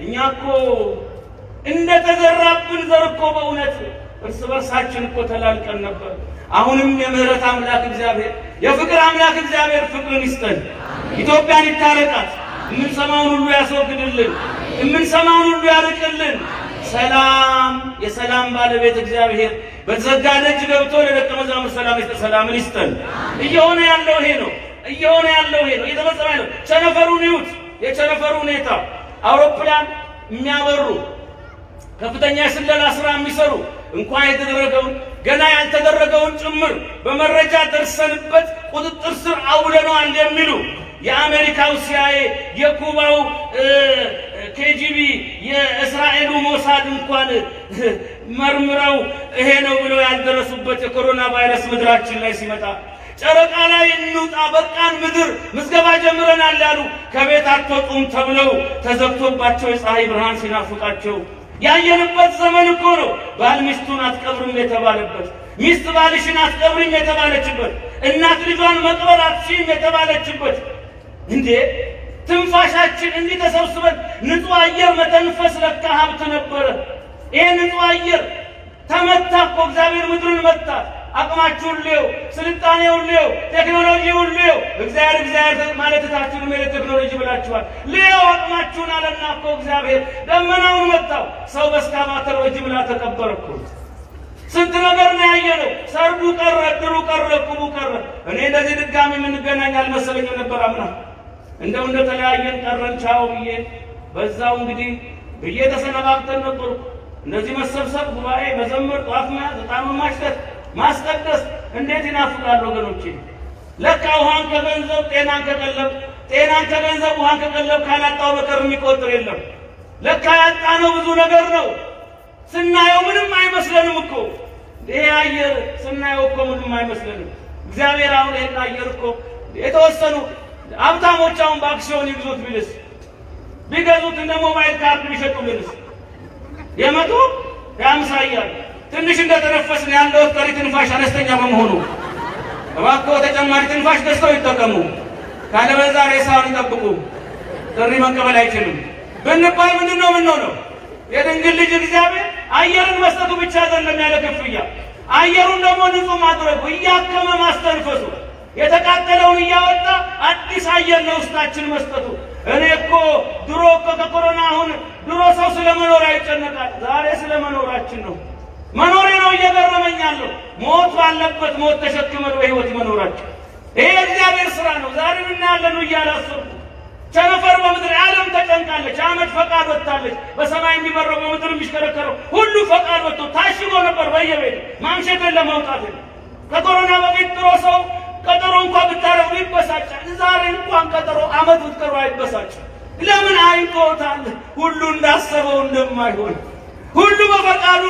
እኛ እኮ እንደተዘራብን ዘር እኮ በእውነት እርስ በርሳችን እኮ ተላልቀን ነበር። አሁንም የምህረት አምላክ እግዚአብሔር የፍቅር አምላክ እግዚአብሔር ፍቅርን ይስጠን። ኢትዮጵያን ይታረቃት። የምንሰማውን ሁሉ ያስወግድልን። የምንሰማውን ሁሉ ያርቅልን። ሰላም የሰላም ባለቤት እግዚአብሔር በተዘጋ ደጅ ገብቶ ለደቀ መዛሙርት ሰላምን ይስጠን። እየሆነ ያለው ይሄ ነው። እየሆነ ያለው ይሄ ነው። እየተፈጸመ ያለው ቸነፈሩን ይዩት። የቸነፈሩ ሁኔታ አውሮፕላን የሚያበሩ ከፍተኛ የስለላ ስራ የሚሰሩ እንኳን የተደረገውን ገና ያልተደረገውን ጭምር በመረጃ ደርሰንበት ቁጥጥር ስር አውለነዋል የሚሉ የአሜሪካው ሲአይኤ፣ የኩባው ኬጂቢ፣ የእስራኤሉ ሞሳድ እንኳን መርምረው ይሄ ነው ብለው ያልደረሱበት የኮሮና ቫይረስ ምድራችን ላይ ሲመጣ ጨረቃ ላይ እንውጣ በቃን ምድር ምዝገባ ጀምረናል ያሉ ከቤት አትወጡም ተብለው ተዘግቶባቸው የፀሐይ ብርሃን ሲናፍቃቸው ያየንበት ዘመን እኮ ነው። ባል ሚስቱን አትቀብርም የተባለበት፣ ሚስት ባልሽን አትቀብርም የተባለችበት፣ እናት ልጇን መቅበር አትችይም የተባለችበት። እንዴ ትንፋሻችን እንዲህ ተሰብስበን ንጹህ አየር መተንፈስ ለካ ሀብት ነበረ። ይሄ ንጹህ አየር ተመታ እኮ። እግዚአብሔር ምድርን መታ። አቅማችሁን ልየው፣ ስልጣኔውን ልየው፣ ቴክኖሎጂውን ልየው። እግዚአብሔር ማለት ታችሁ ነው ቴክኖሎጂ ብላችኋል። ልየው አቅማችሁን አለና እኮ እግዚአብሔር ደመናውን መታው። ሰው በስካቫተር ወጅ ብላ ተቀበረ እኮ። ስንት ነገር ነው ያየነው። ሰርዱ ቀረ፣ ድሩ ቀረ፣ ቁቡ ቀረ። እኔ እንደዚህ ድጋሚ የምንገናኝ አልመሰለኝም ነበር አምና። እንደው እንደተለያየን ቀረን ቻው ብዬ በዛው እንግዲህ ብዬ ተሰነባብተን ነበር። እንደዚህ መሰብሰብ፣ ጉባኤ መዘመር፣ ጧፍ መያዝ፣ ዕጣን ማሽተት፣ ማስቀደስ እንዴት ይናፍቃል ወገኖቼ። ለካ ውሃን ከገንዘብ ጤናን ከቀለብ፣ ጤናን ከገንዘብ ውሃን ከቀለብ ካላጣው በቀር የሚቆጥር የለም። ለካ ያጣነው ብዙ ነገር ነው። ስናየው ምንም አይመስለንም እኮ። ይሄ አየር ስናየው እኮ ምንም አይመስለንም። እግዚአብሔር አሁን ይሄን አየር እኮ የተወሰኑ ሀብታሞች አሁን በአክሲዮን ይግዙት ቢልስ፣ ቢገዙት እንደ ሞባይል ካርድ ቢሸጡልንስ የመቶ የአምሳ እያሉ ትንሽ እንደተነፈስን ያለው ቀሪ ትንፋሽ አነስተኛ በመሆኑ እባክዎ ተጨማሪ ትንፋሽ ገዝተው ይጠቀሙ። ካለበዛ ሬሳውን ይጠብቁ። ጥሪ መቀበል አይችልም ብንባል ምንድን ነው የምንሆነው? የድንግል ልጅ እግዚአብሔር አየርን መስጠቱ ብቻ አይደለም ያለ ክፍያ፣ አየሩን ደግሞ ንጹህ ማድረጉ፣ እያከመ ማስተንፈሱ፣ የተቃጠለውን እያወጣ አዲስ አየር ለውስጣችን መስጠቱ። እኔ እኮ ድሮ እኮ ከኮሮና አሁን ድሮ ሰው ስለመኖር አይጨነቃል። ዛሬ ስለመኖራችን ነው። መኖሬ ነው እየገረመኝ ያለው። ሞት ባለበት ሞት ተሸክመን በሕይወት መኖራችን ይሄ እግዚአብሔር ስራ ነው። ዛሬ ምን ያለነው እያላሰብኩ ቸነፈር በምድር ዓለም ተጨንቃለች። አመት ፈቃድ ወጥታለች። በሰማይ የሚበረው በምድር የሚሽከረከረው ሁሉ ፈቃድ ወጥቶ ታሽጎ ነበር በየቤት ማምሸትን ለማውጣት። ከኮሮና በፊት ጥሮ ሰው ቀጠሮ እንኳን ብታረጉ ይበሳጫል። ዛሬ እንኳን ቀጠሮ አመት ብትቀሩ አይበሳጭም። ለምን አይቶታል? ሁሉ እንዳሰበው እንደማይሆን ሁሉ በፈቃዱ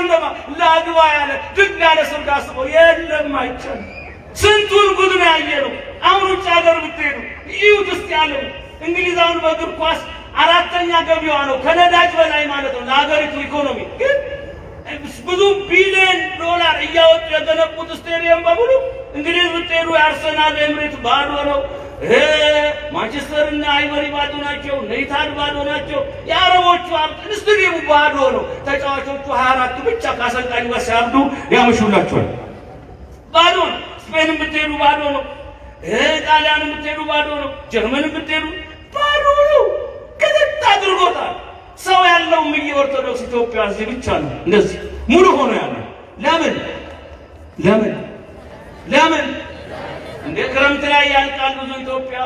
ላግባ ያለ ድግ ያለ ሰርግ አስቦ የለም አይቻል። ስንቱን ጉድ ነው ያየነው። አሁን ውጭ ሀገር ብትሄዱ ይዩት እስቲ ያለው እንግሊዝ አሁን በእግር ኳስ አራተኛ ገቢዋ ነው ከነዳጅ በላይ ማለት ነው ለሀገሪቱ ኢኮኖሚ። ግን ብዙ ቢሊዮን ዶላር እያወጡ የገነቡት ስቴዲየም በሙሉ እንግሊዝ ብትሄዱ የአርሰናል ኤምሬት ባዶ ነው። ማንቸስተር እና አይቨሪ ባዶ ናቸው። ኔይታድ ባዶ ናቸው። የአረቦቹ ስቴዲየሙ ባዶ ነው። ተጫዋቾቹ 24 ብቻ ከአሰልጣኙ ጋር ሲያብዱ ያመሹላቸዋል። ባዶ ነው። ስፔን ብትሄዱ ባዶ ነው። ጣሊያን ብትሄዱ ባዶ ነው። ጀርመን ብትሄዱ ባዶ ነው። ከዘጣ አድርጎታል። ሰው ያለው ኦርቶዶክስ ኢትዮጵያ እዚህ ብቻ ነው እንደዚህ ሙሉ ሆኖ ያለው። ለምን እንደ ክረምት ላይ ያልቃል ብዙ ኢትዮጵያ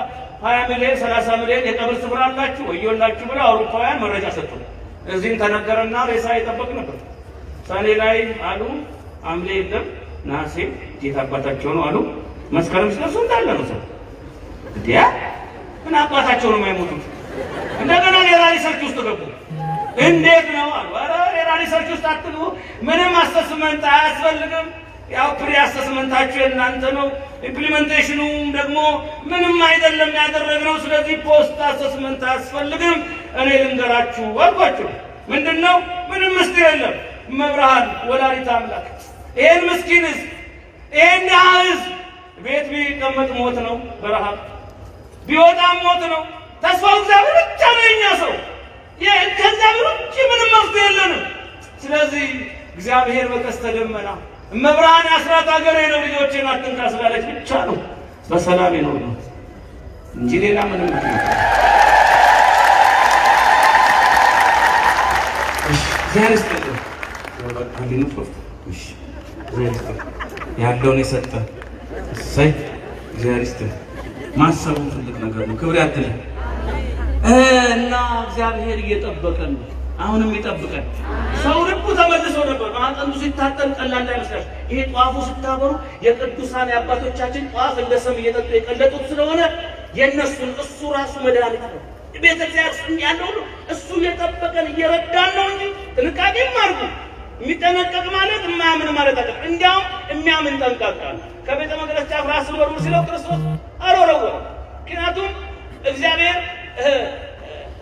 20 ሚሊዮን 30 ሚሊዮን የቀብር ስፍራ አላችሁ ወዮላችሁ ብለው አውሮፓውያን መረጃ ሰጡ። እዚህም ተነገረና ሬሳ ይጠበቅ ነበር። ሰኔ ላይ አሉ ሐምሌ የለም ነሐሴ ጌታ አባታቸው ነው አሉ። መስከረም ሲደርሱ እንዳለ ነው ሰው እንዲያ ምን አባታቸው ነው የማይሞቱት። እንደገና ሌላ ሪሰርች ውስጥ ገቡ። እንዴት ነው አሉ። ኧረ ሌላ ሪሰርች ውስጥ አትግቡ፣ ምንም አሰስመንት አያስፈልግም። ያው ፕሪ አሰስመንታችሁ የእናንተ ነው፣ ኢምፕሊሜንቴሽኑ ደግሞ ምንም አይደለም ያደረግነው። ስለዚህ ፖስት አሰስመንት አያስፈልግም። እኔ ልንገራችሁ አልኳቸው። ምንድነው? ምንም ምስጢር የለም። መብርሃን ወላዲተ አምላክ ይሄን ምስኪን ሕዝብ ይሄን ሕዝብ ቤት ቢቀመጥ ሞት ነው፣ በረሃብ ቢወጣም ሞት ነው። ተስፋው እግዚአብሔር ብቻ ነው። የእኛ ሰው ከእግዚአብሔር ውጭ ምንም መፍትሄ የለንም። ስለዚህ እግዚአብሔር በቀስተ ደመና እመብርሃን አስራት አገሬ ነው ልጆቼን አትንካ ስላለች ብቻ ነው በሰላም ነው እንጂ ሌላ ምንም ምክንያት እግዚአብሔር ይስጥልኝ። አንዲኑ ሶፍት ያለውን የሰጠ እሰይ እግዚአብሔር ይስጥልኝ። ማሰቡ ትልቅ ነገር ነው። ክብር ያድልህ እና እግዚአብሔር እየጠበቀን ነው። አሁንም ይጠብቀን። ሰው ልቡ ተመልሶ ነበር። ማህፀኑ ሲታጠን ቀላል እንዳይመስላችሁ። ይሄ ጧፉ ስታበሩ የቅዱሳን የአባቶቻችን ጧፍ እንደሰም እየጠጡ የቀለጡት ስለሆነ የእነሱን እሱ ራሱ መድኃኒት ነው። ቤተክርስቲያን ውስጥ ያለው እሱ እየጠበቀን እየረዳን ነው እንጂ ጥንቃቄም አድርጉ። የሚጠነቀቅ ማለት የማያምን ማለት አይደለም። እንዲያውም የሚያምን ጠንቃቃ ነው። ከቤተ መቅደስ ጫፍ ራስን ወርውር ሲለው ክርስቶስ አልወረወረም። ምክንያቱም እግዚአብሔር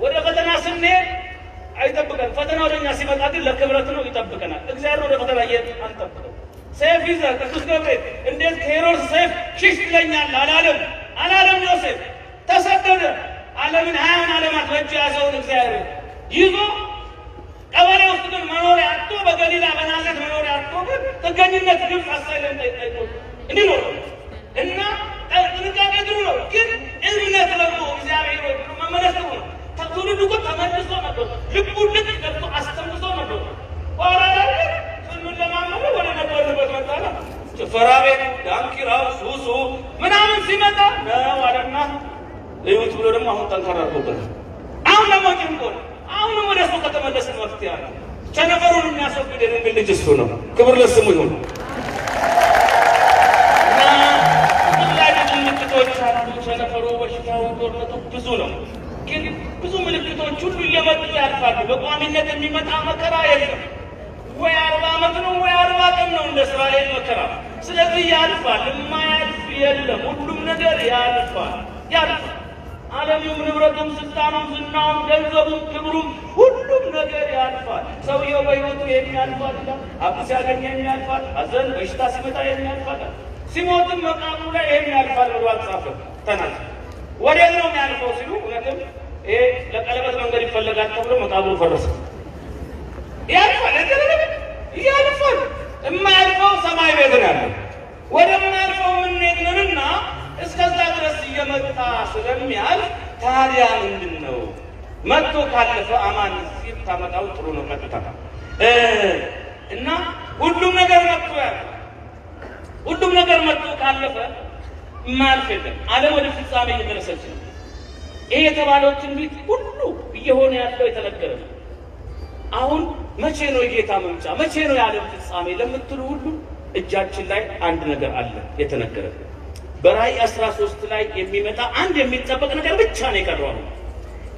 ወደ ፈተና ስንሄድ አይጠብቀን። ፈተና ወደኛ ሲመጣ ግን ለክብረት ነው ይጠብቀናል። እግዚአብሔር ወደ ፈተና አንጠብቀው። ሰይፍ ይዘህ ቅዱስ ገብርኤል እንዴት ከሄሮድስ ሰይፍ ሽሽ ትለኛለህ አላለም። ዮሴፍ ተሰደደ። ዓለምን 20 ዓለማት በእጁ ያዘውን እግዚአብሔር ይዞ ቀበሌ ውስጥ ግን መኖሪያ አጥቶ በገሊላ በናዝሬት መኖሪያ አጥቶ ግን ጥገኝነት ግብፅ አሳይለን ጠይቆ እንዲኖር እና ጥንቃቄ ጥሩ ነው። ግን እምነት ደግሞ እግዚአብሔር ወይ መመለስ ነው። ትውልዱ እኮ ተመልሶ ነበር። ልቡ ልክ ገብቶ አስተምሶ ነበር። ኋላ ላይ ስኑን ለማመኑ ወደ ነበርንበት መጣና ጭፈራ ቤት ዳንኪራው ሱሱ ምናምን ሲመጣ ነው አለና እዩት ብሎ ደግሞ አሁን ጠንካራ አድርጎበት አሁን ደግሞ ጭንቆ አሁንም ወደ እሱ ከተመለስን መፍትሄ አለ። ቸነፈሩን የሚያስወግደን ግን ልጅ እሱ ነው። ክብር ለስሙ ይሁን። እና ላይ ምልክቶች አሉ። ቸነፈሩ፣ በሽታው፣ ጦርነቱ ብዙ ነው። ግን ብዙ ምልክቶች ሁሉ እየመጡ ያልፋሉ። በቋሚነት የሚመጣ መከራ የለም። ወይ 40 ዓመት ነው ወይ 40 ቀን ነው እንደ እስራኤል መከራ። ስለዚህ ያልፋል። የማያልፍ የለም። ሁሉም ነገር ያልፋል። ዓለሙም፣ ንብረቱም፣ ስልጣኑም፣ ዝናውም፣ ገንዘቡም፣ ክብሩም ሁሉም ነገር ያልፋል። ሰውየው በሕይወቱ የሚያልፋል፣ ሀብት ሲያገኝ የሚያልፋል፣ ሐዘን በሽታ ሲመጣ የሚያልፋል፣ ሲሞትም መቃብሩ ላይ የሚያልፋል ብሎ አልጻፈም። ተናገ ወዴት ነው የሚያልፈው ሲሉ እውነትም ይሄ ለቀለበት መንገድ ይፈለጋል ተብሎ መቃብሩ ፈረሰ። ያልፋል ያልፋል። የማያልፈው ሰማይ ቤት ነው ያለው። ወደማያልፈው የምንሄድንና እስከዛ ድረስ እየመጣ ስለሚያልፍ ታዲያ ምንድን ነው መጥቶ ካለፈ አማን ሲታመጣው ጥሩ ነው። ቀጥታ እና ሁሉም ነገር መጥቶ ያልፋል። ሁሉም ነገር መጥቶ ካለፈ ማልፍ የለም። ዓለም ወደ ፍጻሜ እየደረሰች ነው። ይሄ የተባለው ትንቢት ሁሉ እየሆነ ያለው የተነገረ ነው። አሁን መቼ ነው የጌታ መምጫ? መቼ ነው የዓለም ፍጻሜ ለምትሉ ሁሉ እጃችን ላይ አንድ ነገር አለ የተነገረ። በራእይ 13 ላይ የሚመጣ አንድ የሚጠበቅ ነገር ብቻ ነው የቀረው።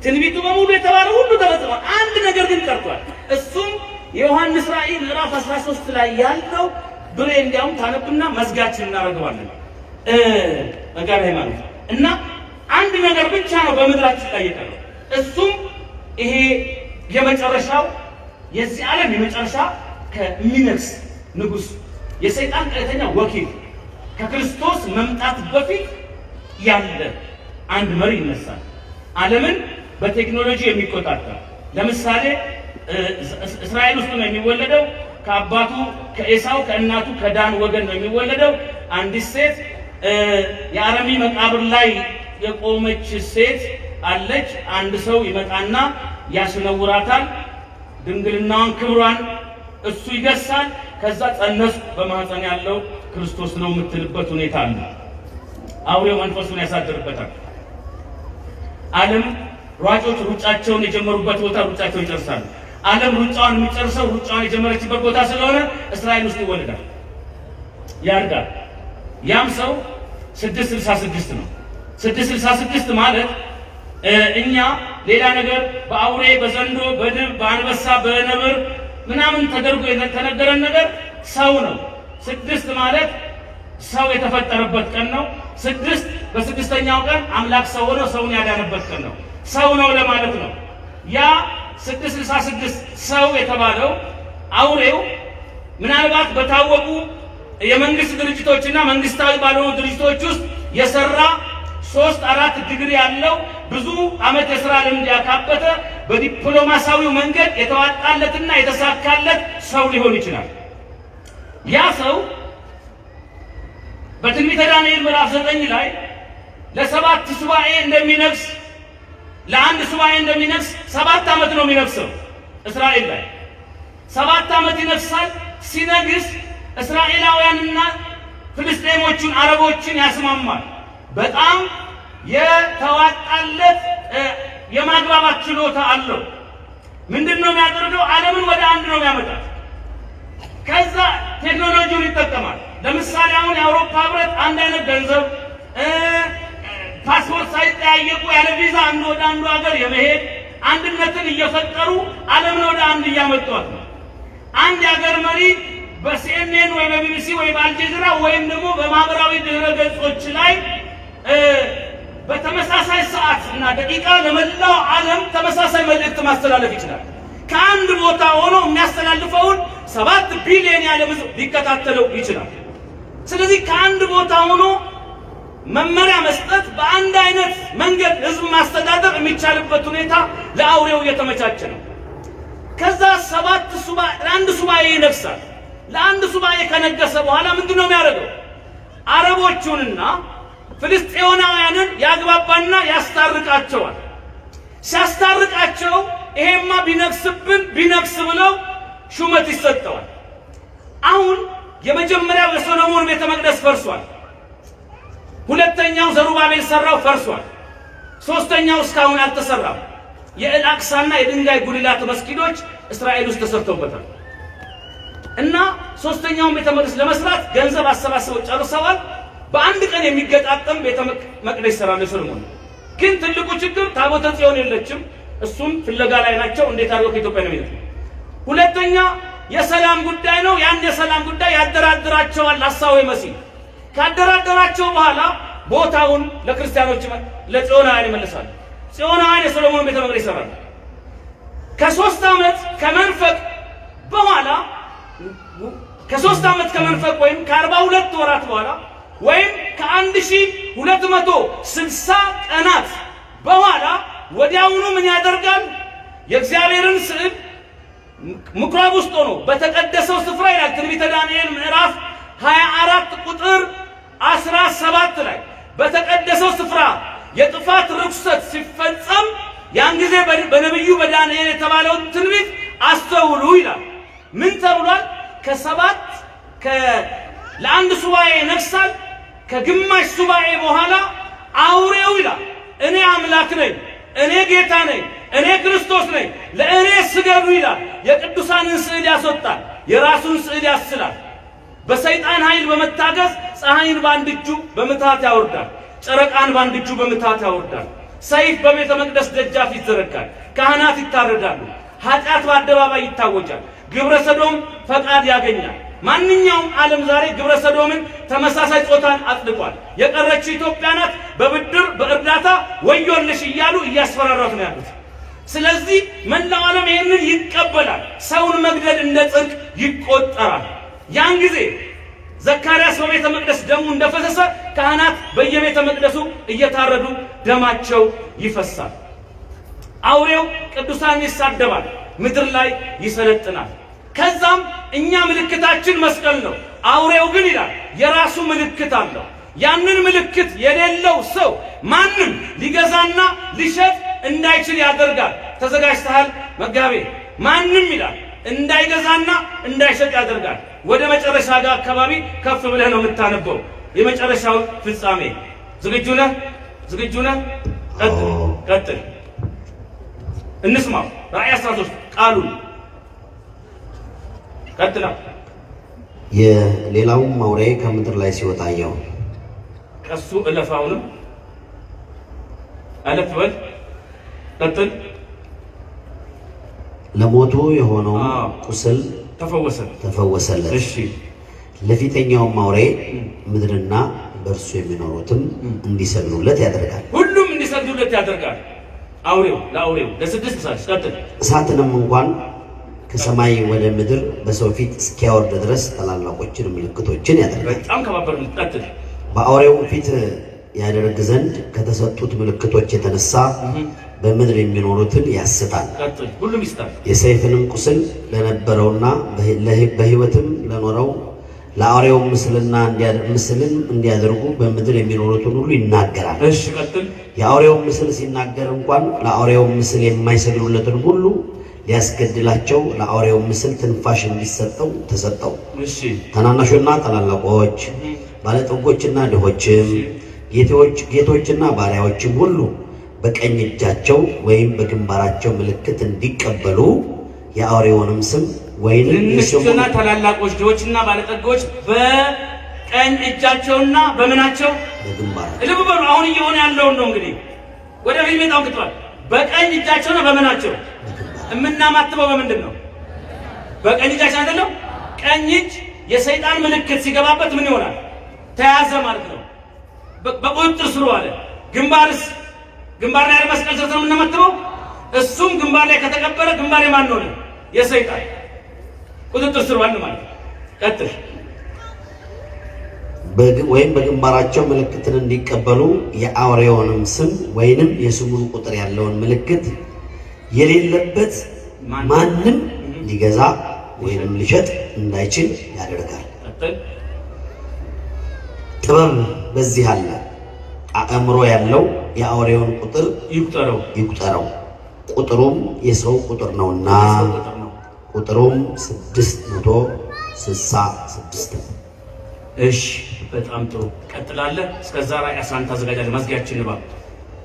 ትንቢቱ በሙሉ የተባለው ሁሉ ተፈጽሟል። አንድ ነገር ግን ቀርቷል። እሱም የዮሐንስ ራእይ ምዕራፍ 13 ላይ ያለው ብሬ እንዲያውም ታነብና መዝጋችን እናደርገዋለን። መጋቢ ሃይማኖት እና አንድ ነገር ብቻ ነው በምድራችን ላይ የቀረው። እሱም ይሄ የመጨረሻው የዚህ ዓለም የመጨረሻ ከሚነግስ ንጉሥ የሰይጣን ቀጥተኛ ወኪል ከክርስቶስ መምጣት በፊት ያለ አንድ መሪ ይነሳል። ዓለምን በቴክኖሎጂ የሚቆጣጠር ለምሳሌ እስራኤል ውስጥ ነው የሚወለደው። ከአባቱ ከኤሳው ከእናቱ ከዳን ወገን ነው የሚወለደው። አንዲት ሴት የአረሚ መቃብር ላይ የቆመች ሴት አለች። አንድ ሰው ይመጣና ያስነውራታል። ድንግልናዋን ክብሯን እሱ ይገሳል። ከዛ ጸነስኩ በማህፀን ያለው ክርስቶስ ነው የምትልበት ሁኔታ አለ። አውሬው መንፈሱን ያሳድርበታል። ዓለም ሯጮች ሩጫቸውን የጀመሩበት ቦታ ሩጫቸውን ይጨርሳሉ። ዓለም ሩጫውን የሚጨርሰው ሩጫውን የጀመረችበት ቦታ ስለሆነ እስራኤል ውስጥ ይወለዳል፣ ያድጋል። ያም ሰው 666 ነው። 666 ማለት እኛ ሌላ ነገር በአውሬ በዘንዶ በድብ በአንበሳ በነብር ምናምን ተደርጎ የተነገረን ነገር ሰው ነው። 6 ማለት ሰው የተፈጠረበት ቀን ነው። 6 በስድስተኛው ቀን አምላክ ሰው ሆኖ ሰውን ያዳነበት ቀን ነው። ሰው ነው ለማለት ነው። ያ 666 ሰው የተባለው አውሬው ምናልባት በታወቁ የመንግስት ድርጅቶችና መንግስታዊ ባልሆኑ ድርጅቶች ውስጥ የሰራ 3-4 ዲግሪ ያለው ብዙ ዓመት የሥራ ልምድ ያካበተ በዲፕሎማሲያዊው መንገድ የተዋጣለትና የተሳካለት ሰው ሊሆን ይችላል። ያ ሰው በትንቢተ ዳንኤል ምዕራፍ 9 ላይ ለሰባት ሱባኤ እንደሚነግስ ለአንድ ሱባኤ እንደሚነግስ 7 ዓመት ነው የሚነግሰው እስራኤል ላይ 7 ዓመት ይነግሳል። ሲነግስ እስራኤላውያንና ፍልስጤሞቹን አረቦችን ያስማማል። በጣም የተዋጣለት የማግባባት ችሎታ አለው። ምንድነው የሚያደርገው? ዓለምን ወደ አንድ ነው የሚያመጣው። ከዛ ቴክኖሎጂውን ይጠቀማል። ለምሳሌ አሁን የአውሮፓ ህብረት አንድ አይነት ገንዘብ ፓስፖርት ሳይጠያየቁ ያለ ቪዛ አንዱ ወደ አንዱ ሀገር የመሄድ አንድነትን እየፈጠሩ ዓለምን ወደ አንድ እያመጧት ነው። አንድ የሀገር መሪ በሲኤንኤን ወይ በቢቢሲ ወይ በአልጀዚራ ወይም ደግሞ በማህበራዊ ድህረ ገጾች ላይ በተመሳሳይ ሰዓት እና ደቂቃ ለመላው ዓለም ተመሳሳይ መልእክት ማስተላለፍ ይችላል። ከአንድ ቦታ ሆኖ የሚያስተላልፈውን 7 ቢሊዮን ያለ ህዝብ ሊከታተለው ይችላል። ስለዚህ ከአንድ ቦታ ሆኖ መመሪያ መስጠት፣ በአንድ አይነት መንገድ ህዝብ ማስተዳደር የሚቻልበት ሁኔታ ለአውሬው እየተመቻቸ ነው። ከዛ 7 ሱባኤ ለአንድ ሱባኤ ይነግሳል። ለአንድ ሱባኤ ከነገሰ በኋላ ምንድነው የሚያደርገው? አረቦቹንና ፍልስጤማውያንን ያግባባና ያስታርቃቸዋል። ሲያስታርቃቸው ይሄማ ቢነግስብን ቢነግስ ብለው ሹመት ይሰጠዋል። አሁን የመጀመሪያው የሶሎሞን ቤተ መቅደስ ፈርሷል። ሁለተኛው ዘሩባቤል ሰራው ፈርሷል። ሶስተኛው እስካሁን አልተሰራም። የአልአቅሳና የድንጋይ ጉልላት መስጊዶች እስራኤል ውስጥ ተሰርተውበታል። እና ሶስተኛውን ቤተ መቅደስ ለመስራት ገንዘብ አሰባስበው ጨርሰዋል። በአንድ ቀን የሚገጣጠም ቤተ መቅደስ ይሰራል ሰሎሞን። ግን ትልቁ ችግር ታቦተ ጽዮን የለችም። እሱም ፍለጋ ላይ ናቸው። እንዴት አድርገው ከኢትዮጵያ ነው የሚሉት። ሁለተኛ የሰላም ጉዳይ ነው። ያን የሰላም ጉዳይ ያደራድራቸዋል ሐሳዌ መሲህ። ካደራደራቸው በኋላ ቦታውን ለክርስቲያኖች ለጽዮናውያን ይመልሳል። ጽዮናውያን የሰሎሞን ቤተ መቅደስ ይሰራል። ከ3 ዓመት ከመንፈቅ በኋላ ወይም ከ42 ወራት በኋላ ወይም ከ1260 ቀናት በኋላ ወዲያውኑ ምን ያደርጋል? የእግዚአብሔርን ስዕል ምኩራብ ውስጥ ሆኖ በተቀደሰው ስፍራ ይላል ትንቢተ ዳንኤል ምዕራፍ 24 ቁጥር 17 ላይ በተቀደሰው ስፍራ የጥፋት ርኩሰት ሲፈጸም ያን ጊዜ በነብዩ በዳንኤል የተባለውን ትንቢት አስተውሉ ይላል። ምን ተብሏል? ለአንድ ሱባኤ ይነግሳል። ከግማሽ ሱባኤ በኋላ አውሬው ይላል እኔ አምላክ ነኝ፣ እኔ ጌታ ነኝ፣ እኔ ክርስቶስ ነኝ፣ ለእኔ ስገዱ ይላል። የቅዱሳንን ስዕል ያስወጣል፣ የራሱን ስዕል ያስላል። በሰይጣን ኃይል በመታገዝ ፀሐይን በአንድ እጁ በምትሃት ያወርዳል፣ ጨረቃን በአንድ እጁ በምትሃት ያወርዳል። ሰይፍ በቤተ መቅደስ ደጃፍ ይዘረጋል፣ ካህናት ይታረዳሉ፣ ኃጢአት በአደባባይ ይታወጃል፣ ግብረ ሰዶም ፈቃድ ያገኛል። ማንኛውም ዓለም ዛሬ ግብረ ሰዶምን ተመሳሳይ ጾታን አጥልቋል። የቀረችው ኢትዮጵያ ናት። በብድር በእርዳታ ወዮልሽ እያሉ እያስፈራራት ነው ያሉት። ስለዚህ መላው ዓለም ይህንን ይቀበላል። ሰውን መግደል እንደ ጽድቅ ይቆጠራል። ያን ጊዜ ዘካርያስ በቤተ መቅደስ ደሙ እንደፈሰሰ ካህናት በየቤተ መቅደሱ እየታረዱ ደማቸው ይፈሳል። አውሬው ቅዱሳን ይሳደባል፣ ምድር ላይ ይሰለጥናል። ከዛም እኛ ምልክታችን መስቀል ነው። አውሬው ግን ይላል የራሱ ምልክት አለው። ያንን ምልክት የሌለው ሰው ማንም ሊገዛና ሊሸጥ እንዳይችል ያደርጋል። ተዘጋጅተሃል መጋቤ? ማንም ይላል እንዳይገዛና እንዳይሸጥ ያደርጋል። ወደ መጨረሻ ጋር አካባቢ ከፍ ብለህ ነው የምታነበው የመጨረሻው ፍጻሜ። ዝግጁ ነህ? ቀጥል። እንስማው። ራእይ 13 ቃሉን ቀጥላ። የሌላውም አውሬ ከምድር ላይ ሲወጣ አየሁ። ቀሱ እለፋውንም አለፍ በል። ቀጥል። ለሞቱ የሆነው ቁስል ተፈወሰለት። እሺ። ለፊተኛውም አውሬ ምድርና በእርሱ የሚኖሩትም እንዲሰግዱለት ያደርጋል። ሁሉም እንዲሰግዱለት ያደርጋል። ለአውሬው ለስድስት ሰዓት ቀጥል። እሳትንም እንኳን ከሰማይ ወደ ምድር በሰው ፊት እስኪያወርድ ድረስ ታላላቆችን ምልክቶችን ያደርጋል። በጣም ከባበር። ቀጥል። በአውሬው ፊት ያደርግ ዘንድ ከተሰጡት ምልክቶች የተነሳ በምድር የሚኖሩትን ያስታል። ሁሉም ይስታል። የሰይፍንም ቁስል ለነበረውና በሕይወትም ለኖረው ለአውሬው ምስልን እንዲያደርጉ በምድር የሚኖሩትን ሁሉ ይናገራል። እሺ ቀጥል። የአውሬው ምስል ሲናገር እንኳን ለአውሬው ምስል የማይሰግዱለትን ሁሉ ሊያስገድላቸው ለአውሬው ምስል ትንፋሽ እንዲሰጠው ተሰጠው። እሺ ታናናሾችና ታላላቆች፣ ባለጠጎችና ድሆችም፣ ጌቶችና ባሪያዎችም ሁሉ በቀኝ እጃቸው ወይም በግንባራቸው ምልክት እንዲቀበሉ የአውሬውንም ስም ወይንም ትንንሽና ታላላቆች፣ ድሆችና ባለጠጎች በቀኝ እጃቸውና በምናቸው በግንባራቸው። ልብ በሉ። አሁን እየሆነ ያለውን ነው እንግዲህ ወደ ሪሜታው ክትዋል። በቀኝ እጃቸውና በምናቸው የምናማትበው በምንድን ነው? በቀኝ እጃችን አይደለም። ቀኝ እጅ የሰይጣን ምልክት ሲገባበት ምን ይሆናል? ተያዘ ማለት ነው። በቁጥጥር ስር ዋለ። ግንባርስ? ግንባር ላይ መስቀል ሰርተን ነው የምናማትበው። እሱም ግንባር ላይ ከተቀበረ ግንባር የማን ነው? የሰይጣን ቁጥጥር ስር ዋለ ማለት ነው። ቀጥል። ወይም በግንባራቸው ምልክትን እንዲቀበሉ የአውሬውንም ስም ወይንም የስሙን ቁጥር ያለውን ምልክት የሌለበት ማንም ሊገዛ ወይንም ሊሸጥ እንዳይችል ያደርጋል። ጥበብ በዚህ አለ። አእምሮ ያለው የአውሬውን ቁጥር ይቁጠረው፣ ቁጥሩም የሰው ቁጥር ነውና፣ ቁጥሩም 666 ነው። እሺ በጣም ጥሩ ቀጥላለህ። እስከዛ ላይ 11 ታዘጋጃለህ። መዝጊያችን ንባ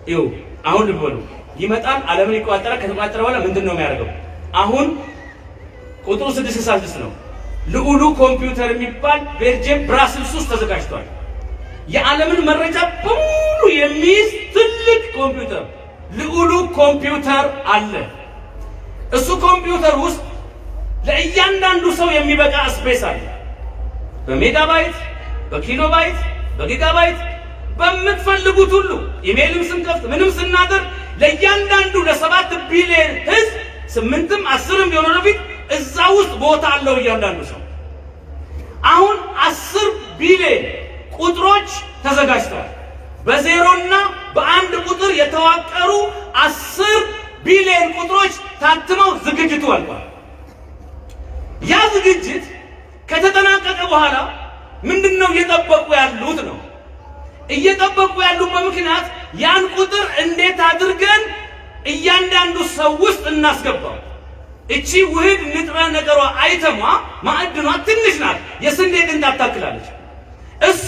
ይው አሁን ልብ በሉ። ይመጣል፣ ዓለምን ይቆጣጠራል። ከተቆጣጠረ በኋላ ምንድን ነው የሚያደርገው? አሁን ቁጥሩ 666 ነው። ልዑሉ ኮምፒውተር የሚባል ቤልጅየም ብራስልስ ውስጥ ተዘጋጅቷል። የዓለምን መረጃ በሙሉ የሚይዝ ትልቅ ኮምፒውተር ልዑሉ ኮምፒውተር አለ። እሱ ኮምፒውተር ውስጥ ለእያንዳንዱ ሰው የሚበቃ ስፔስ አለ። በሜጋባይት፣ በኪሎባይት፣ በጊጋባይት በምትፈልጉት ሁሉ ኢሜይልም ስንከፍት ምንም ስናደርግ ለእያንዳንዱ ለ7 ቢሊዮን ህዝብ 8ም 10ም ቢሆን ወደፊት እዛ ውስጥ ቦታ አለው እያንዳንዱ ሰው። አሁን 10 ቢሊዮን ቁጥሮች ተዘጋጅተዋል። በዜሮና በአንድ ቁጥር የተዋቀሩ 10 ቢሊዮን ቁጥሮች ታትመው ዝግጅቱ አልቋል። ያ ዝግጅት ከተጠናቀቀ በኋላ ምንድነው እየጠበቁ ያሉት ነው? እየጠበቁ ያሉበት ምክንያት ያን ቁጥር እንዴት አድርገን እያንዳንዱ ሰው ውስጥ እናስገባው። እቺ ውህድ ንጥረ ነገሯ አይተሟ ማዕድኗ ትንሽ ናት፣ የስንዴ ቅንጣት ታክላለች። እሷ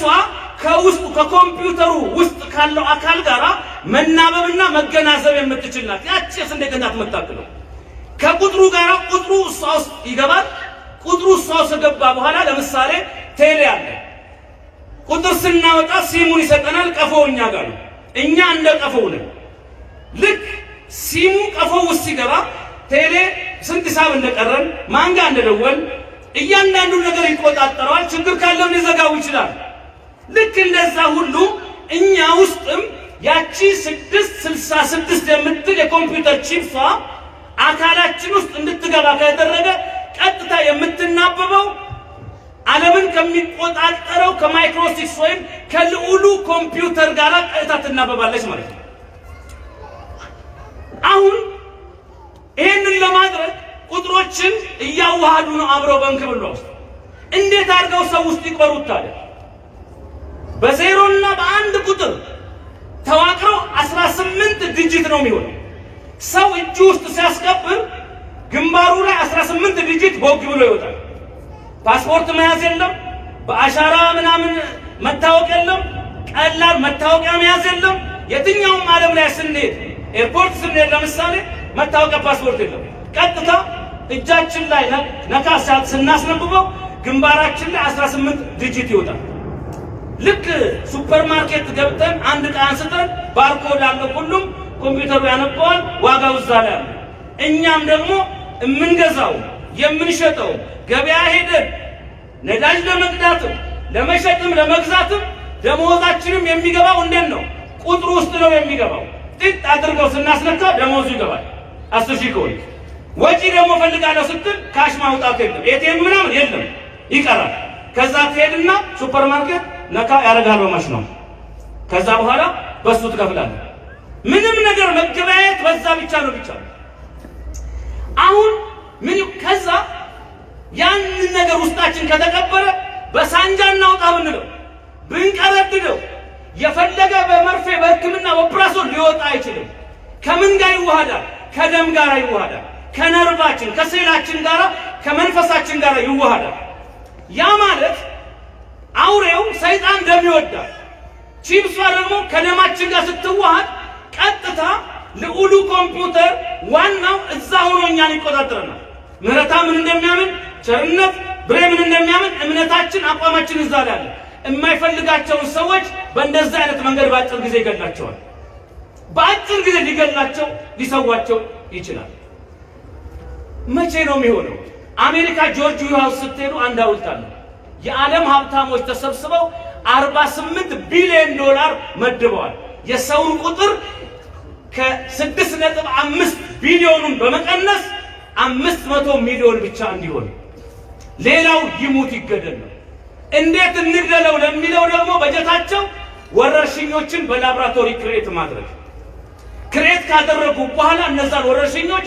ከውስጡ ከኮምፒውተሩ ውስጥ ካለው አካል ጋራ መናበብና መገናዘብ የምትችል ናት። ያቺ የስንዴ ቅንጣት የምታክለው ከቁጥሩ ጋራ ቁጥሩ እሷ ውስጥ ይገባል። ቁጥሩ እሷ ውስጥ ገባ በኋላ ለምሳሌ ቴሌ አለ። ቁጥር ስናወጣ ሲሙን ይሰጠናል። ቀፎው እኛ ጋር ነው። እኛ እንደ ቀፎው ነን። ልክ ሲሙ ቀፎው ውስጥ ሲገባ ቴሌ ስንት ሂሳብ እንደቀረን ማንጋ እንደደወል እያንዳንዱ ነገር ይቆጣጠረዋል። ችግር ካለም ሊዘጋው ይችላል። ልክ እንደዛ ሁሉ እኛ ውስጥም ያቺ 666 የምትል የኮምፒውተር ቺፕሷ አካላችን ውስጥ እንድትገባ ከተደረገ ቀጥታ የምትናበበው ዓለምን ከሚቆጣጠረው ከማይክሮሲክስ ወይም ከልዑሉ ኮምፒውተር ጋር ቀጥታ ትናበባለች ማለት ነው። አሁን ይህንን ለማድረግ ቁጥሮችን እያዋሃዱ ነው አብረው በእንክብሏ ውስጥ። እንዴት አድርገው ሰው ውስጥ ይቆሩት ታዲያ? በዜሮና በአንድ ቁጥር ተዋቅረው 18 ዲጂት ነው የሚሆነው። ሰው እጁ ውስጥ ሲያስቀብር ግንባሩ ላይ 18 ዲጂት ቦግ ብሎ ይወጣል። ፓስፖርት መያዝ የለም፣ በአሻራ ምናምን መታወቅ የለም፣ ቀላል መታወቂያ መያዝ የለም። የትኛውም ዓለም ላይ ስንሄድ ኤርፖርት ስንሄድ ለምሳሌ መታወቂያ ፓስፖርት የለም። ቀጥታ እጃችን ላይ ነካ ስናስነብበው ግንባራችን ላይ 18 ዲጂት ይወጣል። ልክ ሱፐርማርኬት ገብተን አንድ ዕቃ አንስተን ባርኮድ አለው፣ ሁሉም ኮምፒውተሩ ያነበዋል፣ ዋጋው እዛ ላይ አለ። እኛም ደግሞ የምንገዛው የምንሸጠው ገበያ ሄደን ነዳጅ ለመቅዳትም ለመሸጥም ለመግዛትም ደሞዛችንም የሚገባው እንዴት ነው? ቁጥሩ ውስጥ ነው የሚገባው። ጥጥ አድርገው ስናስነካ ደሞዙ ይገባል 10,000 ከሆነ። ወጪ ደግሞ ፈልጋለሁ ስትል ካሽ ማውጣት የለም፣ ኤቲኤም ምናምን የለም፣ ይቀራል። ከዛ ትሄድና ሱፐርማርኬት ነካ ያደርጋል በማሽኑ። ከዛ በኋላ በሱ ትከፍላለህ። ምንም ነገር መገበያየት በዛ ብቻ ነው ብቻ። አሁን ምን ከዛ ያንን ነገር ውስጣችን ከተቀበረ በሳንጃ እናውጣ ብንለው ብንቀረድደው የፈለገ በመርፌ በሕክምና ኦፕራሲዮን ሊወጣ አይችልም። ከምን ጋር ይዋሃዳል? ከደም ጋር ይዋሃዳል። ከነርቫችን ከሴላችን ጋር ከመንፈሳችን ጋር ይዋሃዳል። ያ ማለት አውሬው ሰይጣን ደም ይወዳል። ቺፕሷ ደግሞ ከደማችን ጋር ስትዋሃድ ቀጥታ ልዑሉ ኮምፒውተር ዋናው እዛ ሆኖ እኛን ይቆጣጠረናል። ምህረታ ምን እንደሚያምን ቸርነት ብሬ ምን እንደሚያምን እምነታችን አቋማችን እዛ ላይ አለ። የማይፈልጋቸውን ሰዎች በእንደዚህ አይነት መንገድ በአጭር ጊዜ ይገላቸዋል። በአጭር ጊዜ ሊገላቸው ሊሰዋቸው ይችላል። መቼ ነው የሚሆነው? አሜሪካ ጆርጅ ሃውስ ስትሄዱ አንድ ሐውልት አለ። የዓለም ሀብታሞች ተሰብስበው 48 ቢሊዮን ዶላር መድበዋል። የሰውን ቁጥር ከ6.5 ቢሊዮኑን በመቀነስ 500 ሚሊዮን ብቻ እንዲሆን፣ ሌላው ይሙት ይገደል ነው። እንዴት እንግደለው ለሚለው ደግሞ በጀታቸው ወረርሽኞችን በላብራቶሪ ክሬት ማድረግ። ክሬት ካደረጉ በኋላ እነዛን ወረርሽኞች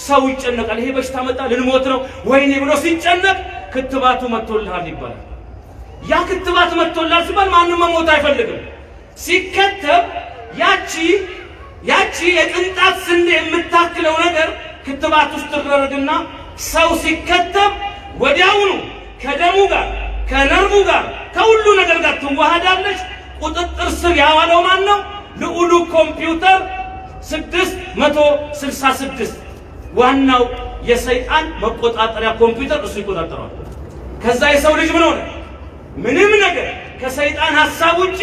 ሰው ይጨነቃል። ይሄ በሽታ መጣ ልንሞት ነው ወይኔ ብሎ ሲጨነቅ ክትባቱ መጥቶልሃል ይባላል። ያ ክትባት መጥቶልሃል ሲባል ማንም መሞት አይፈልግም። ሲከተብ ያቺ የቅንጣት ስንዴ የምታክለው ነገር ክትባት ውስጥ ትደረግና ሰው ሲከተብ ወዲያውኑ ከደሙ ጋር ከነርቡ ጋር ከሁሉ ነገር ጋር ትዋሃዳለች። ቁጥጥር ስር ያዋለው ማን ነው? ልዑሉ ኮምፒውተር 666 ዋናው የሰይጣን መቆጣጠሪያ ኮምፒውተር እሱ ይቆጣጠረዋል። ከዛ የሰው ልጅ ምን ሆነ? ምንም ነገር ከሰይጣን ሐሳብ ውጪ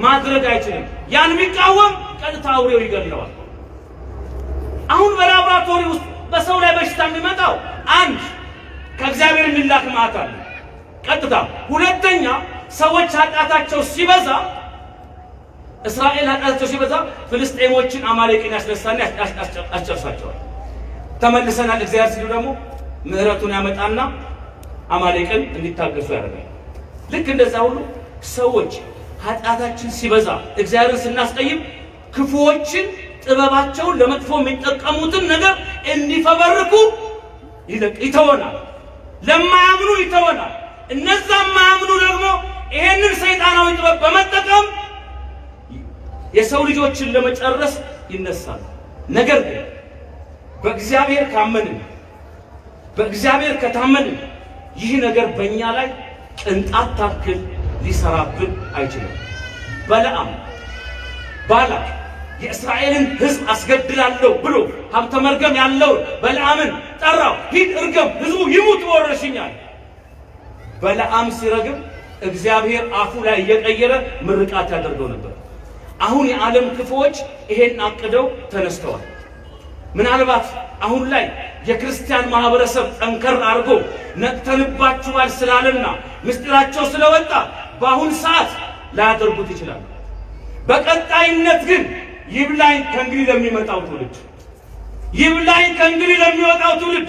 ማድረግ አይችልም። ያን የሚቃወም ቀጥታ አውሬው ይገድለዋል። አሁን በላብራቶሪ ውስጥ በሰው ላይ በሽታ የሚመጣው አንድ ከእግዚአብሔር የሚላክ መዓት አለ ቀጥታ። ሁለተኛ ሰዎች ኃጢአታቸው ሲበዛ እስራኤል ኃጢአታቸው ሲበዛ ፍልስጤሞችን አማሌቅን ያስነሳና ያስጨርሳቸዋል። ተመልሰናል እግዚአብሔር ሲሉ ደግሞ ምሕረቱን ያመጣና አማሌቅን እንዲታገሱ ያደርጋል። ልክ እንደዛ ሁሉ ሰዎች ኃጢአታችን ሲበዛ እግዚአብሔርን ስናስቀይም ክፉዎችን ጥበባቸውን ለመጥፎ የሚጠቀሙትን ነገር እንዲፈበርኩ ይተወናል። ለማያምኑ ይተወናል። እነዛ ማያምኑ ደግሞ ይሄንን ሰይጣናዊ ጥበብ በመጠቀም የሰው ልጆችን ለመጨረስ ይነሳል። ነገር ግን በእግዚአብሔር ካመንን በእግዚአብሔር ከታመንን ይህ ነገር በእኛ ላይ ቅንጣት ታክል ሊሰራብን አይችልም። ባላቅ የእስራኤልን ሕዝብ አስገድላለሁ ብሎ ሀብተ መርገም ያለውን በለዓምን ጠራው። ሂድ እርገም፣ ሕዝቡ ይሙት በወረርሽኛል። በለዓም ሲረግም እግዚአብሔር አፉ ላይ እየቀየረ ምርቃት ያደርገው ነበር። አሁን የዓለም ክፉዎች ይሄን አቅደው ተነስተዋል። ምናልባት አሁን ላይ የክርስቲያን ማህበረሰብ ጠንከር አድርጎ ነቅተንባችኋል ስላለና ምስጢራቸው ስለወጣ በአሁን ሰዓት ላያደርጉት ይችላል። በቀጣይነት ግን ይብላኝ ከእንግዲህ ለሚመጣው ትውልድ፣ ይብላኝ ከእንግዲህ ለሚወጣው ትውልድ።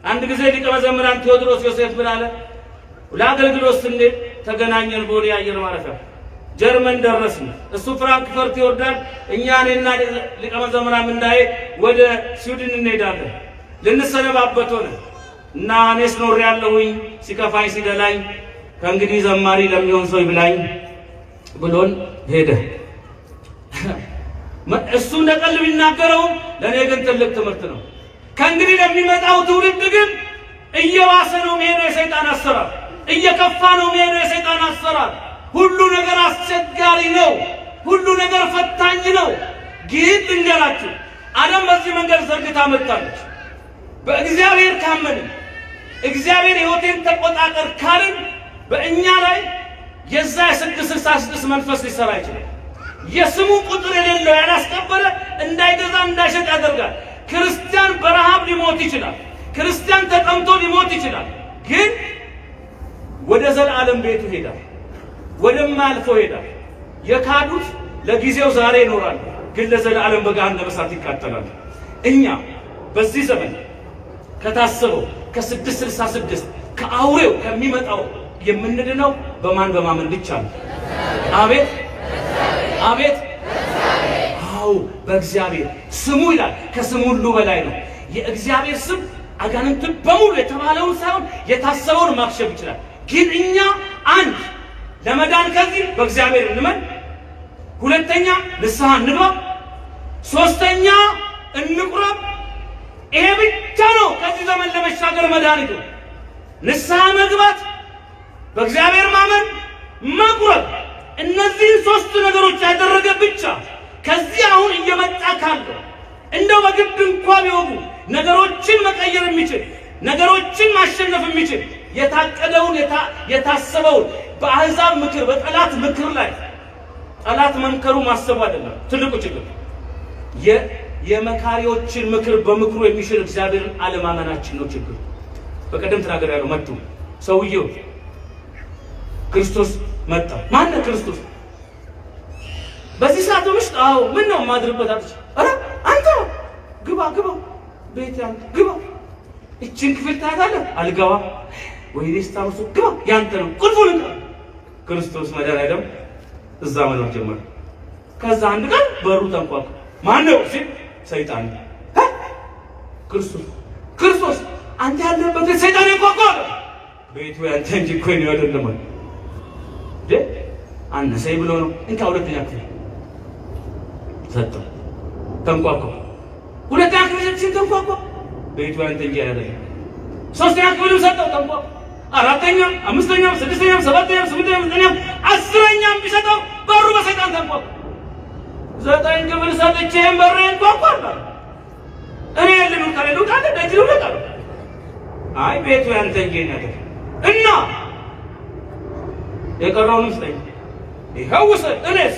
አንድ ጊዜ ሊቀ መዘምራን ቴዎድሮስ ዮሴፍ ምን አለ? ለአገልግሎት ስንሄድ ተገናኘን ቦሌ አየር ማረፊያ። ጀርመን ደረስን። እሱ ፍራንክፈርት ይወርዳል፣ እኛ እኔና ሊቀ መዘምራን እንዳይ ወደ ስዊድን እንሄዳለን። ልንሰነባበት ሆነ እና እኔስ ኖሬ ያለሁኝ ሲከፋኝ ሲደላኝ ከእንግዲህ ዘማሪ ለሚሆን ሰው ይብላኝ ብሎን ሄደ። እሱ እንደቀልድ ቢናገረውም ለእኔ ግን ትልቅ ትምህርት ነው። ከእንግዲህ ለሚመጣው ትውልድ ግን እየባሰ ነው የሚሄደው የሰይጣን አሰራር፣ እየከፋ ነው የሚሄደው የሰይጣን አሰራር። ሁሉ ነገር አስቸጋሪ ነው፣ ሁሉ ነገር ፈታኝ ነው። ግን ልንገራችሁ ዓለም በዚህ መንገድ ዘርግታ መጥታለች። በእግዚአብሔር ካመንን እግዚአብሔር ሕይወቴን ተቆጣጠር ካልን በእኛ ላይ የዛ 666 መንፈስ ሊሰራ ይችላል። የስሙ ቁጥር የሌለው ያላስቀበለ እንዳይገዛ እንዳይሸጥ ያደርጋል። ክርስቲያን በረሃብ ሊሞት ይችላል። ክርስቲያን ተጠምቶ ሊሞት ይችላል። ግን ወደ ዘላለም ቤቱ ሄዳል፣ ወደማያልፈው ሄዳል። የካዱት ለጊዜው ዛሬ ይኖራል፣ ግን ለዘላለም በገሃነመ እሳት ይቃጠላል። እኛ በዚህ ዘመን ከታሰበው ከ666 ከአውሬው ከሚመጣው የምንድነው በማን በማመን ብቻ ነው። አቤት አቤት አው በእግዚአብሔር ስሙ ይላል ከስሙ ሁሉ በላይ ነው። የእግዚአብሔር ስም አጋንንትን በሙሉ የተባለውን ሳይሆን የታሰበውን ማክሸፍ ይችላል። ግን እኛ አንድ ለመዳን ከዚህ በእግዚአብሔር እንመን፣ ሁለተኛ ንስሐ እንግባ፣ ሶስተኛ እንቁረብ። ይሄ ብቻ ነው ከዚህ ዘመን ለመሻገር መድኃኒቱ። ንስሐ መግባት፣ በእግዚአብሔር ማመን፣ መቁረብ። እነዚህን ሶስት ነገሮች ያደረገ ብቻ ከዚህ አሁን እየመጣ ካለው እንደው በግድ እንኳ ቢወጉ ነገሮችን መቀየር የሚችል ነገሮችን ማሸነፍ የሚችል የታቀደውን የታሰበውን በአሕዛብ ምክር በጠላት ምክር ላይ ጠላት መምከሩ ማሰቡ አይደለም ትልቁ ችግር። የመካሪዎችን ምክር በምክሩ የሚሽር እግዚአብሔርን አለማመናችን ነው ችግር። በቀደም ተናግሬያለሁ። መጡ ሰውየው ክርስቶስ መጣ። ማን ነው ክርስቶስ? በዚህ ሰዓት ውስጥ አዎ ምን ነው ማድረበት አጥች አረ አንተ ግባ ቤት ያንተ ግባ እቺን ክፍል ታያታለህ አልገባ ወይስ ታውሱ ግባ ያንተ ነው ቁልፉን ክርስቶስ መድኃኒዓለም እዛ መኖር ጀመረ። ከዛ አንድ ቀን በሩ ተንኳኳ። ማን ነው ሲል ሰይጣን ክርስቶስ አንተ ያለበት ሰይጣን ይንኳኳል። ቤቱ ያንተ እንጂ እኮ ነው አይደለም ደ አነሰይ ብሎ ነው እንካ ሁለተኛ ክፍል ሰጠው። ተንኳኳ። ሁለተኛ ክፍል ተንኳኳ። ቤቱ ያንተ እንጂ አይደለም። ሶስተኛ ክፍል ሰጠው። ተንኳኳ። አራተኛ፣ አምስተኛ፣ ስድስተኛ፣ ሰባተኛ፣ ስምንተኛ፣ ዘጠነኛ፣ አስረኛም ቢሰጠው በሩ በሰይጣን ተንኳኳ። ዘጠኝ ክፍል ሰጥቼም በሬን ኳኳል። እኔ ልኑ ካለ ካለ ደጅ ነው ለቃ አይ ቤቱ ያንተ እንጂ አይደለም እና የቀረውን ስጠኝ ይኸው ውሰድ። እኔስ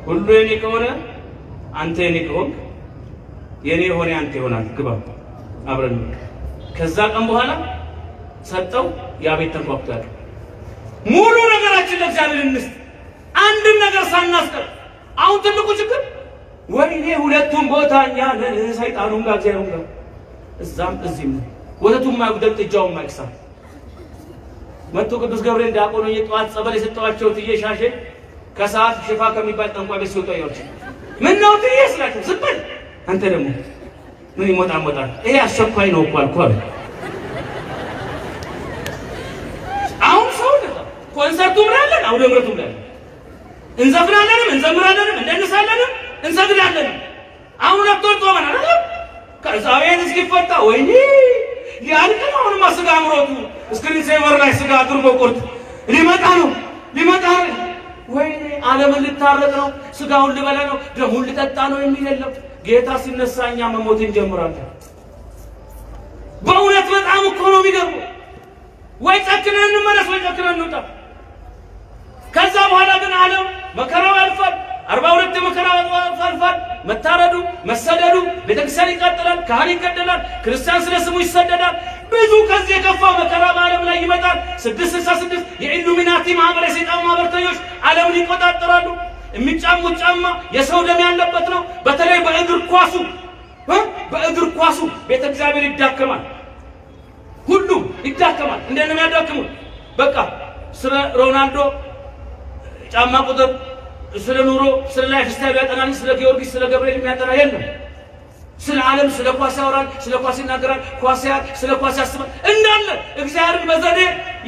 ሁሉ የኔ ከሆነ አንተ የኔ ከሆንክ የኔ ሆነ አንተ ይሆናል። ግባ አብረን። ከዛ ቀን በኋላ ሰጠው። ያ ቤት ተንኳኩቷል። ሙሉ ነገራችን ለእግዚአብሔር እንስጥ፣ አንድም ነገር ሳናስቀር። አሁን ትልቁ ችግር ወይኔ ሁለቱም ቦታ እኛ ሰይጣኑም ጋር እግዚአብሔርም ጋር እዛም እዚህም ወተቱም ማይጉደል ጥጃውም ማይክሳል። መጥቶ ቅዱስ ገብርኤል ዲያቆኑ የጠዋት ጸበል የሰጠዋቸው ትየሻሼ ከሰዓት ሽፋ ከሚባል ጠንቋይ ቤት ሲወጣ ያውጭ ምን ነው ትየስላችሁ ዝብል አንተ ደግሞ ምን ይሞጣ ይሄ አስቸኳይ ነው እኮ አልኳል። አሁን ሰው ኮንሰርቱም ላይ አለን፣ አውደ ምሕረቱም ላይ እንዘፍናለንም እንዘምራለንም እንደንሳለንም እንሰግዳለንም። አሁን አጥቶን ጾመን አይደል? ከዛ ቤት እስኪፈታ ወይኔ ያልከ አሁንማ ስጋ አምሮቱ እስክሪን ሴቨር ላይ ስጋ አድርጎ ቁርጥ ሊመጣ ነው ወይኔ ዓለምን ልታረቅ ነው፣ ስጋውን ልበላ ነው፣ ደሙን ልጠጣ ነው የሚል የለም። ጌታ ሲነሳ እኛ መሞት እንጀምራለን። በእውነት በጣም እኮ ነው የሚገርመው። ወይ ጨክነን እንመለስ ወይ ጨክነን እንውጣ። ከዛ በኋላ ግን ዓለም መከራው ያልፋል። 42 መከራው ያልፋል። መታረዱ፣ መሰደዱ፣ ቤተክርስቲያን ይቃጠላል፣ ካህን ይገደላል፣ ክርስቲያን ስለ ስሙ ይሰደዳል። ብዙ ከዚህ የከፋ መከራ በዓለም ላይ ይመጣል። 666 የኢሉሚናቲ ማህበር የሰይጣን ማህበርተኞች ዓለምን ይቆጣጠራሉ። የሚጫሙት ጫማ የሰው ደም ያለበት ነው። በተለይ በእግር ኳሱ ቤተ እግዚአብሔር ይዳከማል። ሁሉም ይዳከማል። እንዴት ነው የሚያዳክሙት? በቃ ስለ ሮናልዶ ጫማ ቁጥር፣ ስለ ኑሮ፣ ስለ ላይፍ ስታይል ያጠናል። ስለ ጊዮርጊስ፣ ስለ ገብርኤል የሚያጠና የለም። ስለ ዓለም ስለ ኳስ ያወራል፣ ስለ ኳስ ይናገራል፣ ኳስ ያል ስለ ኳስ ያስባል። እንዳለ እግዚአብሔርን በዘዴ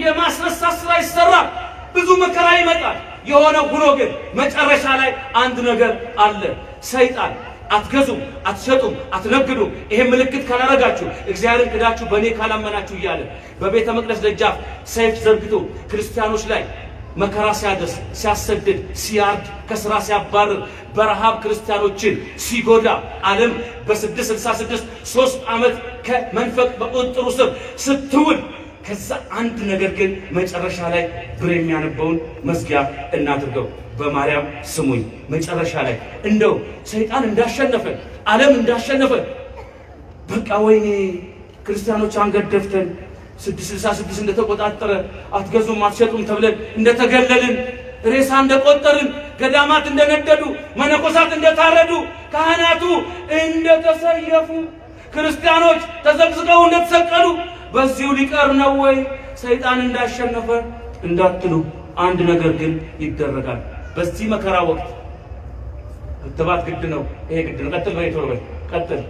የማስነሳት ስራ ይሰራል። ብዙ መከራ ይመጣል። የሆነ ሆኖ ግን መጨረሻ ላይ አንድ ነገር አለ። ሰይጣን አትገዙም፣ አትሸጡም፣ አትነግዱም፣ ይሄ ምልክት ካላረጋችሁ እግዚአብሔርን ክዳችሁ በእኔ ካላመናችሁ እያለ በቤተ መቅደስ ደጃፍ ሰይፍ ዘርግቶ ክርስቲያኖች ላይ መከራ ሲያደርስ፣ ሲያሰድድ፣ ሲያርድ፣ ከስራ ሲያባርር፣ በረሃብ ክርስቲያኖችን ሲጎዳ ዓለም በ666 3 ዓመት ከመንፈቅ በቁጥጥሩ ስር ስትውል ከዛ አንድ ነገር ግን መጨረሻ ላይ ብር የሚያነበውን መዝጊያ እናድርገው። በማርያም ስሙኝ። መጨረሻ ላይ እንደው ሰይጣን እንዳሸነፈ ዓለም እንዳሸነፈ በቃ ወይኔ ክርስቲያኖች አንገት ደፍተን 666 እንደተቆጣጠረ አትገዙም አትሸጡም ተብለን እንደተገለልን ሬሳ እንደቆጠርን ገዳማት እንደነደዱ መነኮሳት እንደታረዱ ካህናቱ እንደተሰየፉ ክርስቲያኖች ተዘግዝቀው እንደተሰቀሉ በዚሁ ሊቀር ነው ወይ? ሰይጣን እንዳሸነፈ እንዳትሉ አንድ ነገር ግን ይደረጋል። በዚህ መከራ ወቅት ክትባት ግድ ነው። ይሄ ግድ ነው። ቀጥል በይ ቶሎ በይ ቀጥል።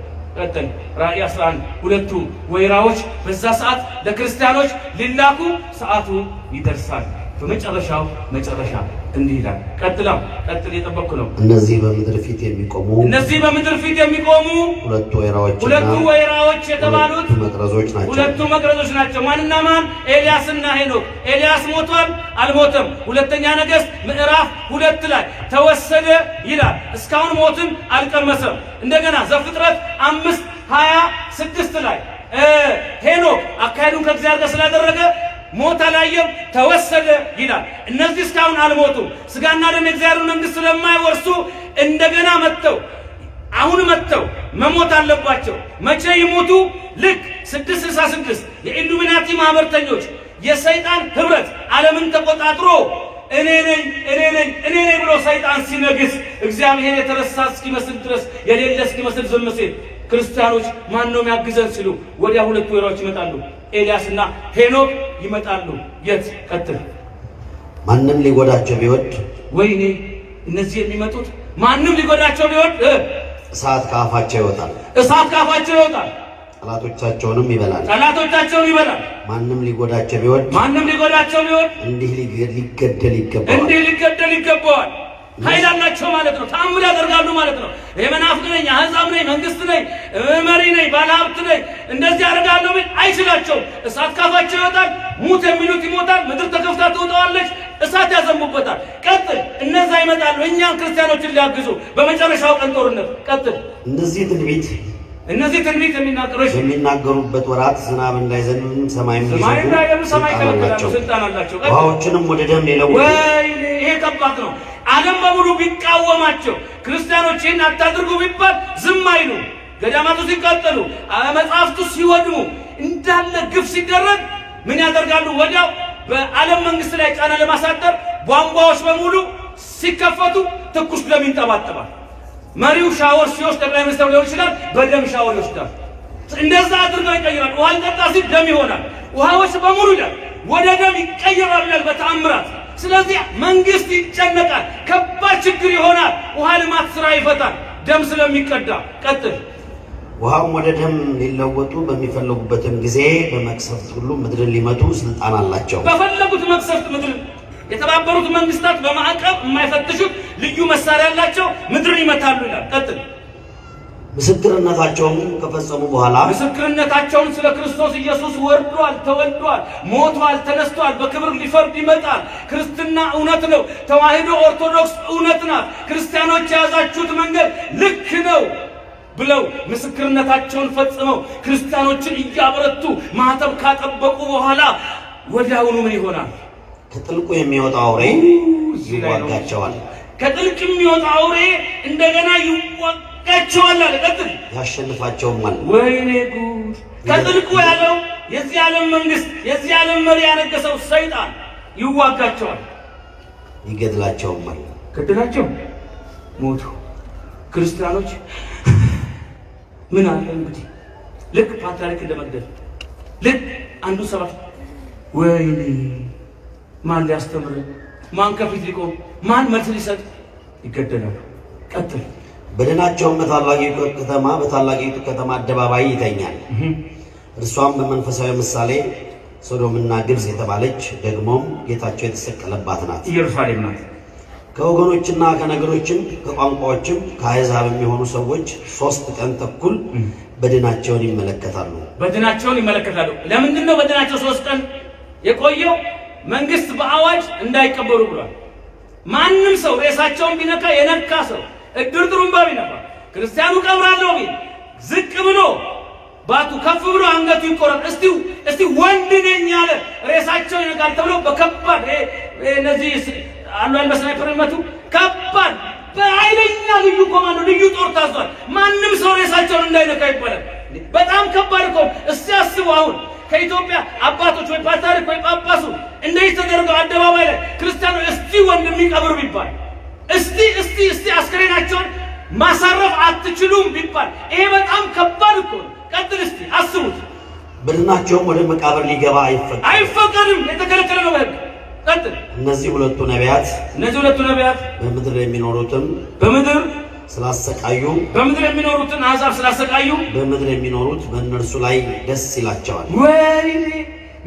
ራእይ 11 ሁለቱ ወይራዎች በዛ ሰዓት ለክርስቲያኖች ሊላኩ ሰዓቱ ይደርሳል። በመጨረሻው መጨረሻ እንዲህ ይላል። ቀጥል የጠበቅኩ ነው። እነዚህ በምድር ፊት የሚቆሙ ሁለቱ ወይራዎች የተባሉት ሁለቱ መቅረዞች ናቸው። ማንና ማን? ኤልያስና ሄኖክ። ኤልያስ ሞቷል? አልሞተም? ሁለተኛ ነገሥት ምዕራፍ 2 ላይ ተወሰደ ይላል። እስካሁን ሞትን አልቀመሰም። እንደገና ዘፍጥረት 5:26 ላይ ሄኖክ አካሄዱን ከእግዚአብሔር ጋር ስላደረገ ሞት አላየም፣ ተወሰደ ይላል። እነዚህ እስካሁን አልሞቱም። ስጋና ደም የእግዚአብሔር መንግሥት ስለማይወርሱ እንደገና መጥተው መሞት አለባቸው። መቼ ይሞቱ? ልክ 666 የኢሉሚናቲ ማህበርተኞች የሰይጣን ህብረት ዓለምን ተቆጣጥሮ እኔ ነኝ ብሎ ሰይጣን ሲነግስ እግዚአብሔር የተረሳ እስኪመስል ድረስ የሌለ እስኪመስል ዝም ሲል ክርስቲያኖች ማን ነው የሚያግዘን ሲሉ ወዲያ ሁለቱ ወይራዎች ይመጣሉ። ኤልያስና ሄኖክ ይመጣሉ። የት? ቀጥል። ማንም ሊጎዳቸው ቢወድ ወይኔ እነዚህ የሚመጡት ማንም ሊጎዳቸው ቢወድ እሳት ከአፋቸው ይወጣል። ጠላቶቻቸውንም ይበላል። ማንም ሊጎዳቸው ቢወድ እንዲህ ሊገደል ይገባዋል። ኃይል አላቸው ማለት ነው። ተአምር ያደርጋሉ ማለት ነው። የመናፍቅ ነኝ፣ አሕዛብ ነኝ፣ መንግስት ነኝ፣ መሪ ነኝ፣ ባለሀብት ነኝ እንደዚህ ያደርጋለሁ ቢል አይችላቸውም። እሳት ካፋቸው ይወጣል። ሙት የሚሉት ይሞታል። ምድር ተከፍታ ትወጣዋለች። እሳት ያዘንቡበታል። ቀጥል። እነዛ ይመጣሉ እኛን ክርስቲያኖችን ሊያግዙ በመጨረሻው ቀን ጦርነት። ቀጥል። እነዚህ ትንቢት የሚናገሩበት ወራት ዝናብ እንዳይዘንብ ሰማይ ከለከላቸው፣ ስልጣን አላቸው። ውሃዎችንም ወደ ደም ሊለውጡ። ወይኔ ይሄ ከባድ ነው። ዓለም በሙሉ ቢቃወማቸው ክርስቲያኖች ይህን አታድርጉ ቢባል ዝም አይሉ። ገዳማቱ ሲቃጠሉ፣ መጽሐፍቱ ሲወድሙ፣ እንዳለ ግፍ ሲደረግ ምን ያደርጋሉ? ወዲያው በዓለም መንግስት ላይ ጫና ለማሳደር ቧንቧዎች በሙሉ ሲከፈቱ ትኩስ ደም ይንጠባጠባል። መሪው ሻወር ሲወስድ ጠቅላይ ሚኒስትሩ ሊሆን ይችላል፣ በደም ሻወር ይወስዳል። እንደዛ አድርገው ይቀይራል። ውሃ ሊጠጣ ሲል ደም ይሆናል። ውሃዎች በሙሉ ይላል ወደ ደም ይቀየራሉ ይላል በተአምራት። ስለዚህ መንግስት ይጨነቃል፣ ከባድ ችግር ይሆናል። ውሃ ልማት ስራ ይፈታል፣ ደም ስለሚቀዳ። ቀጥል። ውሃም ወደ ደም ሊለወጡ በሚፈልጉበትም ጊዜ በመቅሰፍት ሁሉ ምድርን ሊመቱ ስልጣን አላቸው። በፈለጉት መቅሰፍት ምድር የተባበሩት መንግስታት በማዕቀብ የማይፈትሹት ልዩ መሳሪያ ያላቸው ምድርን ይመታሉ ይላል። ቀጥል። ምስክርነታቸውን ከፈጸሙ በኋላ ምስክርነታቸውን ስለ ክርስቶስ ኢየሱስ ወርዷል፣ ተወልዷል፣ ሞቷል፣ ተነስቷል፣ በክብር ሊፈርድ ይመጣል። ክርስትና እውነት ነው። ተዋህዶ ኦርቶዶክስ እውነት ናት። ክርስቲያኖች የያዛችሁት መንገድ ልክ ነው ብለው ምስክርነታቸውን ፈጽመው ክርስቲያኖችን እያበረቱ ማህተም ካጠበቁ በኋላ ወዲያውኑ ምን ይሆናል? ከጥልቁ የሚወጣው አውሬ ይዋጋቸዋል። ከጥልቅ የሚወጣው አውሬ እንደገና ይዋጋቸዋል አለ። ቀጥል። ያሸንፋቸውማል። ወይኔ ጉድ! ከጥልቁ ያለው የዚህ ዓለም መንግስት የዚህ ዓለም መሪ ያነገሰው ሰይጣን ይዋጋቸዋል፣ ይገድላቸውማል። ገደላቸው፣ ሞቱ። ክርስቲያኖች ምን አለ እንግዲህ ልክ ፓትርያርክ እንደመግደል ልክ አንዱ ሰባት ወይኔ ማን ሊያስተምር ማን ከፊት ሊቆም ማን መልስ ሊሰጥ? ይገደላሉ። ቀጥል። በደናቸውም በታላቂቱ ከተማ አደባባይ ይተኛል። እርሷም በመንፈሳዊ ምሳሌ ሶዶምና ግብጽ የተባለች ደግሞም ጌታቸው የተሰቀለባት ናት። ኢየሩሳሌም ናት። ከወገኖችና ከነገዶችም ከቋንቋዎችም ከአሕዛብ የሚሆኑ ሰዎች 3 ቀን ተኩል በድናቸውን ይመለከታሉ። ለምንድን ነው በድናቸው 3 ቀን የቆየው? መንግስት በአዋጅ እንዳይቀበሩ ብሏል። ማንም ሰው ሬሳቸውን ቢነካ የነካ ሰው እድር ጥሩምባ ቢነካ ክርስቲያኑ ቀብራለሁ ቢል ዝቅ ብሎ ባቱ ከፍ ብሎ አንገቱ ይቆረጥ። እስቲ ወንድ ነኝ ያለ ሬሳቸው ይነካል ተብሎ በከባድ እነዚህ አንዷን በስናይፐር መቱ። ከባድ በኃይለኛ ልዩ ኮማንዶ ልዩ ጦር ታዟል። ማንም ሰው ሬሳቸውን እንዳይነካ ይባላል። በጣም ከባድ እኮ። እስቲ አስቡ አሁን ከኢትዮጵያ አባቶች ወይ ፓትርያርክ ወይ ጳጳሱ እንደዚህ ተደርገው አደባባይ ላይ ክርስቲያኖች እስቲ ወንድ የሚቀብር ቢባል እስቲ አስከሬናቸውን ማሳረፍ አትችሉም ቢባል ይሄ በጣም ከባድ እኮ ነው። ቀጥል እስቲ አስቡት። በድናቸውም ወደ መቃብር ሊገባ አይፈቀድም፣ የተከለከለ ነው በሕግ። ቀጥል። እነዚህ ሁለቱ ነቢያት በምድር የሚኖሩትን ስላሰቃዩ በምድር የሚኖሩትን አሕዛብ ስላሰቃዩ በምድር የሚኖሩት በእነርሱ ላይ ደስ ይላቸዋል። ወይኔ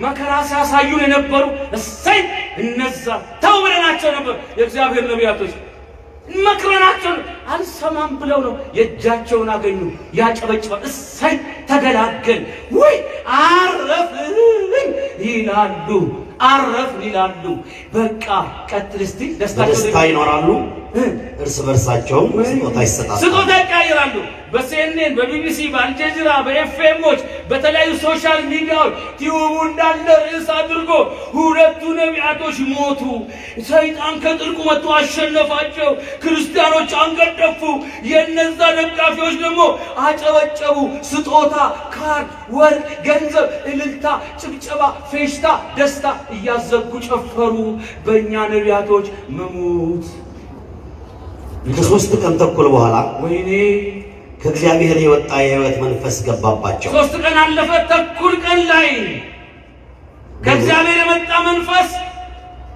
መከራ ሲያሳዩን የነበሩ እሰይ እነዛ ተው ብለናቸው ነበር። የእግዚአብሔር ነቢያቶች መክረናቸው አልሰማም ብለው ነው የእጃቸውን አገኙ ያጨበጭባል። እሰይ ተገላገል ወይ አረፍን ይላሉ። በቃ ቀጥል እስቲ ደስታ ይኖራሉ። እርስ በርሳቸውም ስጦታ ይቀያየራሉ። በሲኤንኤን፣ በቢቢሲ፣ በአልጀዚራ፣ በኤፍኤሞች በተለያዩ ሶሻል ሚዲያዎች ቲዩቡ እንዳለ ርዕስ አድርጎ ሁለቱ ነቢያቶች ሞቱ፣ ሰይጣን ከጥልቁ መጥቶ አሸነፋቸው፣ ክርስቲያኖች አንገደፉ፣ የነዛ ደጋፊዎች ደግሞ አጨበጨቡ። ስጦታ፣ ካርድ፣ ወርቅ፣ ገንዘብ፣ እልልታ፣ ጭብጨባ፣ ፌሽታ፣ ደስታ እያዘጉ ጨፈሩ። በእኛ ነቢያቶች መሞት ከ3 ቀን ተኩል በኋላ ወይኔ ከእግዚአብሔር የወጣ የሕይወት መንፈስ ገባባቸው። 3 ቀን አለፈ። ተኩል ቀን ላይ ከእግዚአብሔር የመጣ መንፈስ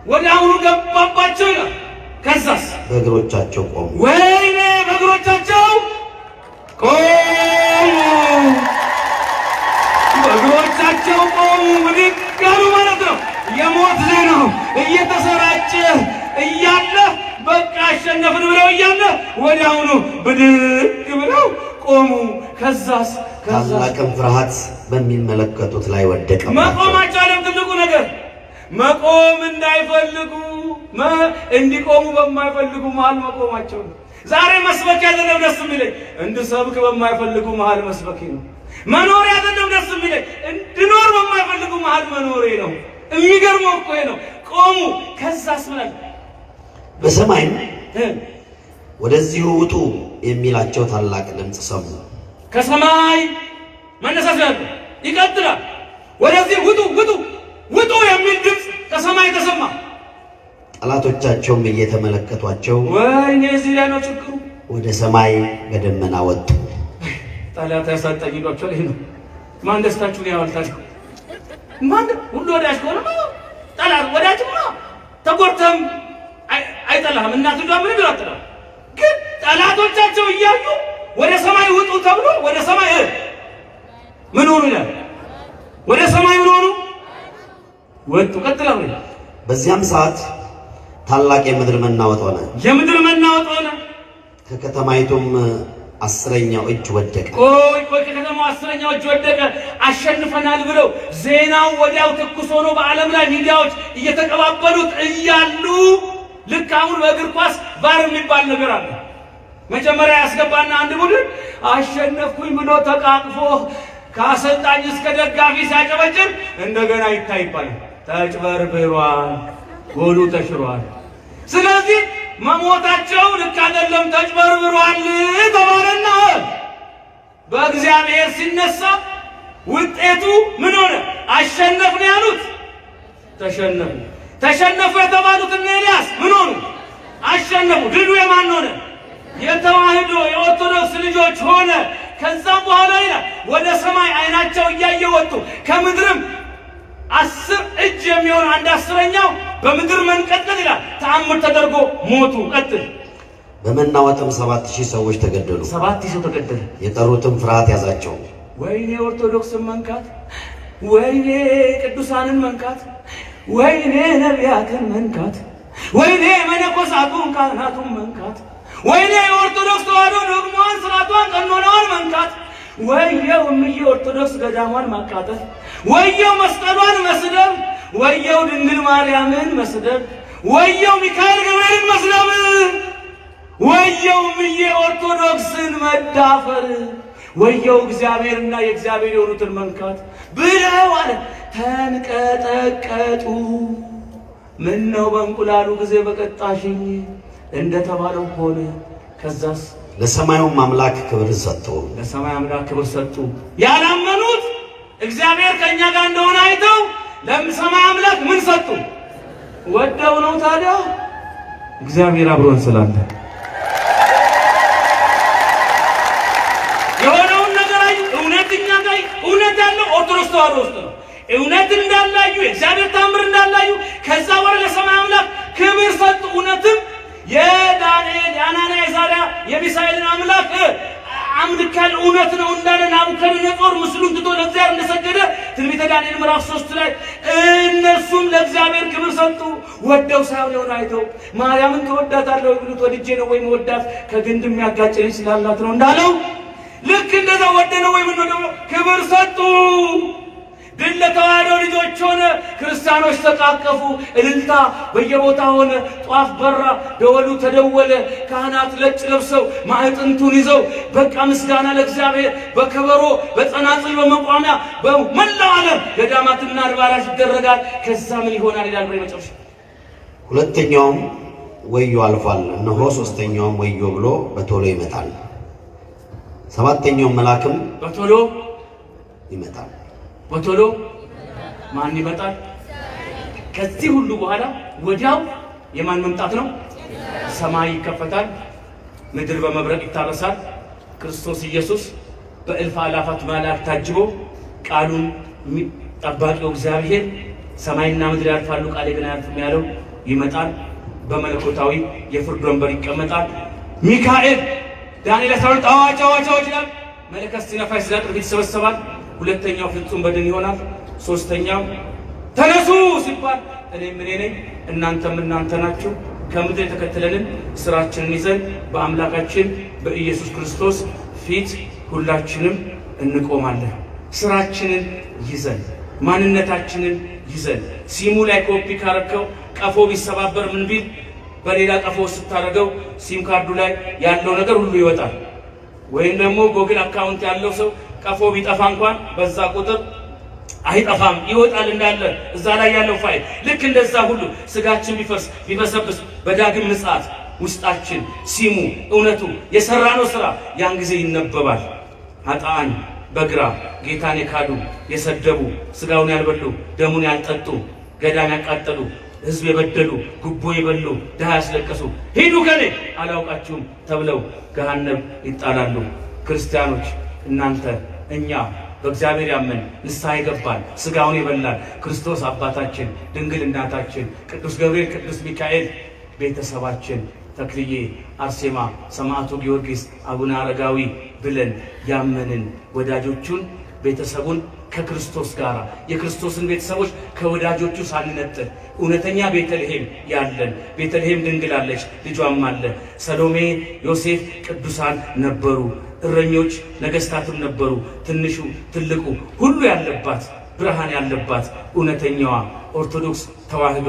ወደ አሁኑ ገባባቸው ይላል። ከዛስ በእግሮቻቸው ቆሙ። ወይኔ በእግሮቻቸው ቆሙ። ብድግ አሉ ማለት ነው። የሞት ዜናው እየተሰራጨ እያለ በቃ አሸነፍን ብለው እያለ ወዲያውኑ ብድግ ብለው ቆሙ። ከዛስ ታላቅም ፍርሃት በሚመለከቱት ላይ ወደቀ። መቆማቸው አለም ትልቁ ነገር መቆም እንዳይፈልጉ እንዲቆሙ በማይፈልጉ መሃል መቆማቸው ነው። ዛሬ መስበክ ያዘነው ደስ የሚለኝ እንድሰብክ በማይፈልጉ መሃል መስበክ ነው። መኖር ያዘነው ደስ የሚለኝ እንድኖር በማይፈልጉ መሃል መኖሬ ነው። የሚገርመው እኮ ነው። ቆሙ። ከዛስ ምን በሰማይም ወደዚሁ ውጡ የሚላቸው ታላቅ ድምፅ ሰሙ። ከሰማይ መነሳት ይቀጥላል። ወደዚህ ውጡ የሚል ድምፅ ከሰማይ ተሰማ። ጠላቶቻቸውም እየተመለከቷቸው ወይኔ እዚህ ላይ ነው ችግሩ። ወደ ሰማይ በደመና ወጡ። ጠላት ያሳጣኝ ይሏቸው ይሄ ነው። ማን ደስታችሁን ያወልታችሁ? ማን ሁሉ ወዳጅ ከሆነ ጠላት ወዳጅማ ተጎርተም አይጠላህም። እናቱ ጋር ምን ይላል? ግን ጠላቶቻቸው እያዩ ወደ ሰማይ ውጡ ተብሎ ወደ ሰማይ ምን ሆኑ ይላል? ወደ ሰማይ ምን ሆኑ? ወጡ። ቀጥላው። በዚያም ሰዓት ታላቅ የምድር መናወጥ ሆነ። ከከተማይቱም 10ኛው እጅ ወደቀ። ከከተማው 10ኛው እጅ ወደቀ። አሸንፈናል ብለው ዜናው ወዲያው ትኩስ ሆኖ በዓለም ላይ ሚዲያዎች እየተቀባበሉት እያሉ ልክ አሁን በእግር ኳስ ቫር የሚባል ነገር አለ። መጀመሪያ ያስገባና አንድ ቡድን አሸነፍኩኝ ብሎ ተቃቅፎ ከአሰልጣኝ እስከ ደጋፊ ሲያጨበጭብ እንደገና ይታይባል። ተጭበርብሯል፣ ጎሉ ተሽሯል። ስለዚህ መሞታቸው ልክ አይደለም፣ ተጭበርብሯል ተባለና በእግዚአብሔር ሲነሳ ውጤቱ ምን ሆነ? አሸነፍን ያሉት ተሸነፉ የተባሉት እነ ኤልያስ ምን ሆኑ? አሸነፉ። ድሉ የማን ሆነ? የተዋህዶ የኦርቶዶክስ ልጆች ሆነ። ከዛም በኋላ ይላል ወደ ሰማይ አይናቸው እያየ ወጡ። ከምድርም 10 እጅ የሚሆን 1/10ኛው በምድር መንቀጥቀጥ ይላል ተአምር ተደርጎ ሞቱ። ቀጥል። በመናወጥም 7000 ሰዎች ተገደሉ። 7000 ሰው ተገደለ። የቀሩትም ፍርሃት ያዛቸው። ወይኔ ኦርቶዶክስን መንካት፣ ወይኔ ቅዱሳንን መንካት፣ ወይኔ ነቢያትን መንካት፣ ወይኔ መነኮሳቱን ካህናቱን መንካት፣ ወይኔ የኦርቶዶክስ ተዋሕዶ ዶግማዋን፣ ስርዓቷን፣ ቀኖናዋን መንካት፣ ወየው እምዬ ኦርቶዶክስ ገዳሟን ማቃጠል፣ ወየው መስቀሏን መስደብ፣ ወየው ድንግል ማርያምን መስደብ፣ ወየው ሚካኤል ገብርኤልን መስደብ፣ ወየው እምዬ ኦርቶዶክስን መዳፈር፣ ወየው እግዚአብሔርና የእግዚአብሔር የሆኑትን መንካት ብለው አለ ተንቀጠቀጡ። ምን ነው በእንቁላሉ ጊዜ በቀጣሽኝ እንደተባለው ሆነ። ከዛስ ለሰማዩም አምላክ ክብር ሰጡ። ለሰማይ አምላክ ክብር ሰጡ። ያላመኑት እግዚአብሔር ከኛ ጋር እንደሆነ አይተው ለሰማይ አምላክ ምን ሰጡ? ወደው ነው። ታዲያ እግዚአብሔር አብሮን ስላለ የሆነውን ነገር አይ እውነተኛ ጋር እውነት ያለው ኦርቶዶክስ ተዋሕዶ ውስጥ ነው። እውነት እንዳላዩ እግዚአብሔር ታምር እንዳላዩ ከዛ ወር ለሰማይ አምላክ የሚሳኤልን አምላክ አምልካል እውነት ነው እንዳለ ናቡከደነፆር ምስሉን ትቶ ለእግዚአብሔር እንደሰገደ ትንቢተ ዳንኤል ምዕራፍ 3 ላይ እነርሱም ለእግዚአብሔር ክብር ሰጡ። ወደው ሳይሆን አይተው ማርያምን ተወዳታለሁ ይሉት ወድጄ ነው ወይ ወዳት ከግንድ የሚያጋጨኝ ስላላት ነው እንዳለው ልክ እንደዛ ወደነው ወይ ምን ነው ክብር ሰጡ። ድል ለተዋሕዶ ልጆች ሆነ። ክርስቲያኖች ተቃቀፉ። እልልታ በየቦታ ሆነ። ጧፍ በራ፣ ደወሉ ተደወለ። ካህናት ነጭ ለብሰው ማዕጠንቱን ይዘው በቃ ምስጋና ለእግዚአብሔር በከበሮ በጸናጽል በመቋሚያ በመላው ዓለም ገዳማትና አድባራት ይደረጋል። ከዛ ምን ይሆናል ይላል በመጨረሻ ሁለተኛውም ወዮ አልፏል፣ እነሆ ሶስተኛውም ወዮ ብሎ በቶሎ ይመጣል። ሰባተኛው መልአክም በቶሎ ይመጣል። በቶሎ ማን ይመጣል? ከዚህ ሁሉ በኋላ ወዲያው የማን መምጣት ነው? ሰማይ ይከፈታል፣ ምድር በመብረቅ ይታረሳል። ክርስቶስ ኢየሱስ በእልፍ አላፋት መላእክት ታጅቦ ቃሉን ጠባቂው እግዚአብሔር ሰማይና ምድር ያልፋሉ ቃሌ ግን አያልፍም ያለው ይመጣል። በመለኮታዊ የፍርድ ወንበር ይቀመጣል። ሚካኤል ዳንኤል 12 አዋጅ ይላል። መለከት ሲነፋ ሲዛጥር ይሰበሰባል። ሁለተኛው ፍጹም በድን ይሆናል። ሶስተኛው ተነሱ ሲባል እኔም እኔ ነኝ እናንተም እናንተ ናችሁ። ከምድር የተከተለንን ስራችንን ይዘን በአምላካችን በኢየሱስ ክርስቶስ ፊት ሁላችንም እንቆማለን። ስራችንን ይዘን ማንነታችንን ይዘን ሲሙ ላይ ኮፒ ካረከው ቀፎ ቢሰባበር ምን ቢል በሌላ ቀፎ ስታረገው ሲም ካርዱ ላይ ያለው ነገር ሁሉ ይወጣል። ወይም ደግሞ ጎግል አካውንት ያለው ሰው ቀፎ ቢጠፋ እንኳን በዛ ቁጥር አይጠፋም ይወጣል እንዳለ እዛ ላይ ያለው ፋይል። ልክ እንደዛ ሁሉ ስጋችን ቢፈሰብስ በዳግም ምጽአት ውስጣችን ሲሙ እውነቱ የሰራነው ስራ ያን ጊዜ ይነበባል። ኃጥአን በግራ ጌታን የካዱ የሰደቡ ስጋውን ያልበሉ ደሙን ያልጠጡ ገዳም ያቃጠሉ ሕዝብ የበደሉ ጉቦ የበሉ ድሃ ያስለቀሱ ሂዱ ከኔ አላውቃችሁም ተብለው ገሃነም ይጣላሉ። ክርስቲያኖች እናንተ እኛ በእግዚአብሔር ያመን ንስሐ የገባን ስጋውን የበላን ክርስቶስ አባታችን ድንግል እናታችን ቅዱስ ገብርኤል ቅዱስ ሚካኤል ቤተሰባችን ተክልዬ አርሴማ ሰማዕቱ ጊዮርጊስ አቡነ አረጋዊ ብለን ያመንን ወዳጆቹን ቤተሰቡን ከክርስቶስ ጋር የክርስቶስን ቤተሰቦች ከወዳጆቹ ሳንነጥል እውነተኛ ቤተልሔም ያለን ቤተልሔም ድንግል አለች፣ ልጇም አለ። ሰሎሜ ዮሴፍ ቅዱሳን ነበሩ። እረኞች ነገስታትም ነበሩ። ትንሹ ትልቁ ሁሉ ያለባት ብርሃን ያለባት እውነተኛዋ ኦርቶዶክስ ተዋህዶ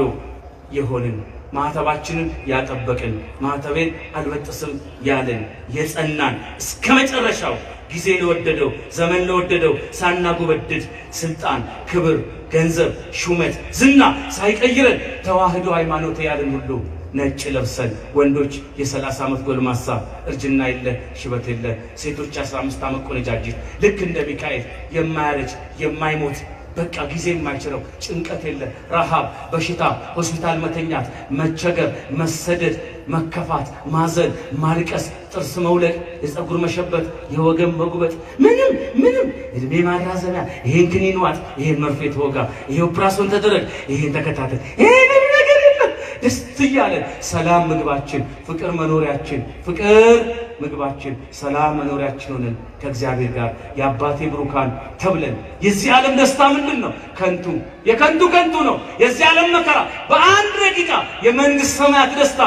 የሆንን ማህተባችንን ያጠበቅን ማህተቤን አልበጥስም ያለን የጸናን እስከ መጨረሻው ጊዜ ለወደደው ዘመን ለወደደው ሳናጎበድድ ስልጣን፣ ክብር፣ ገንዘብ፣ ሹመት፣ ዝና ሳይቀይረን ተዋህዶ ሃይማኖት ያለን ሁሉ ነጭ ለብሰን ወንዶች የ30 ዓመት ጎልማሳ እርጅና የለ ሽበት የለ፣ ሴቶች 15 ዓመት ቆነጃጅት ልክ እንደ ሚካኤል የማያረጅ የማይሞት በቃ ጊዜ የማይችለው ጭንቀት የለ፣ ረሃብ፣ በሽታ፣ ሆስፒታል መተኛት፣ መቸገር፣ መሰደድ፣ መከፋት፣ ማዘን፣ ማልቀስ፣ ጥርስ መውለቅ፣ የፀጉር መሸበት፣ የወገን መጉበጥ፣ ምንም እድሜ ማራዘሚያ ይሄን ክኒን ዋጥ፣ ይሄን መርፌ ተወጋ፣ ይሄ ኦፕራሲዮን ተደረግ፣ ይሄን ተከታተል፣ ይሄን ነገር የለም። ደስ እያለን ሰላም ምግባችን፣ ፍቅር መኖሪያችን፣ ፍቅር ምግባችን፣ ሰላም መኖሪያችን ሆነን ከእግዚአብሔር ጋር የአባቴ ብሩካን ተብለን የዚህ ዓለም ደስታ ምንድን ነው? ከንቱ የከንቱ ነው። የዚህ ዓለም መከራ በአንድ ደቂቃ የመንግስት ሰማያት ደስታ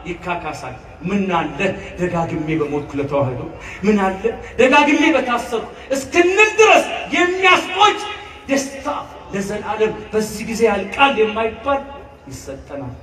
ይካካሳል። ምን አለ ደጋግሜ በሞትኩ ለተዋህዶ፣ ምን አለ ደጋግሜ በታሰርኩ እስክንል ድረስ የሚያስቆጭ ደስታ ለዘላለም በዚህ ጊዜ ያልቃል የማይባል ይሰጠናል።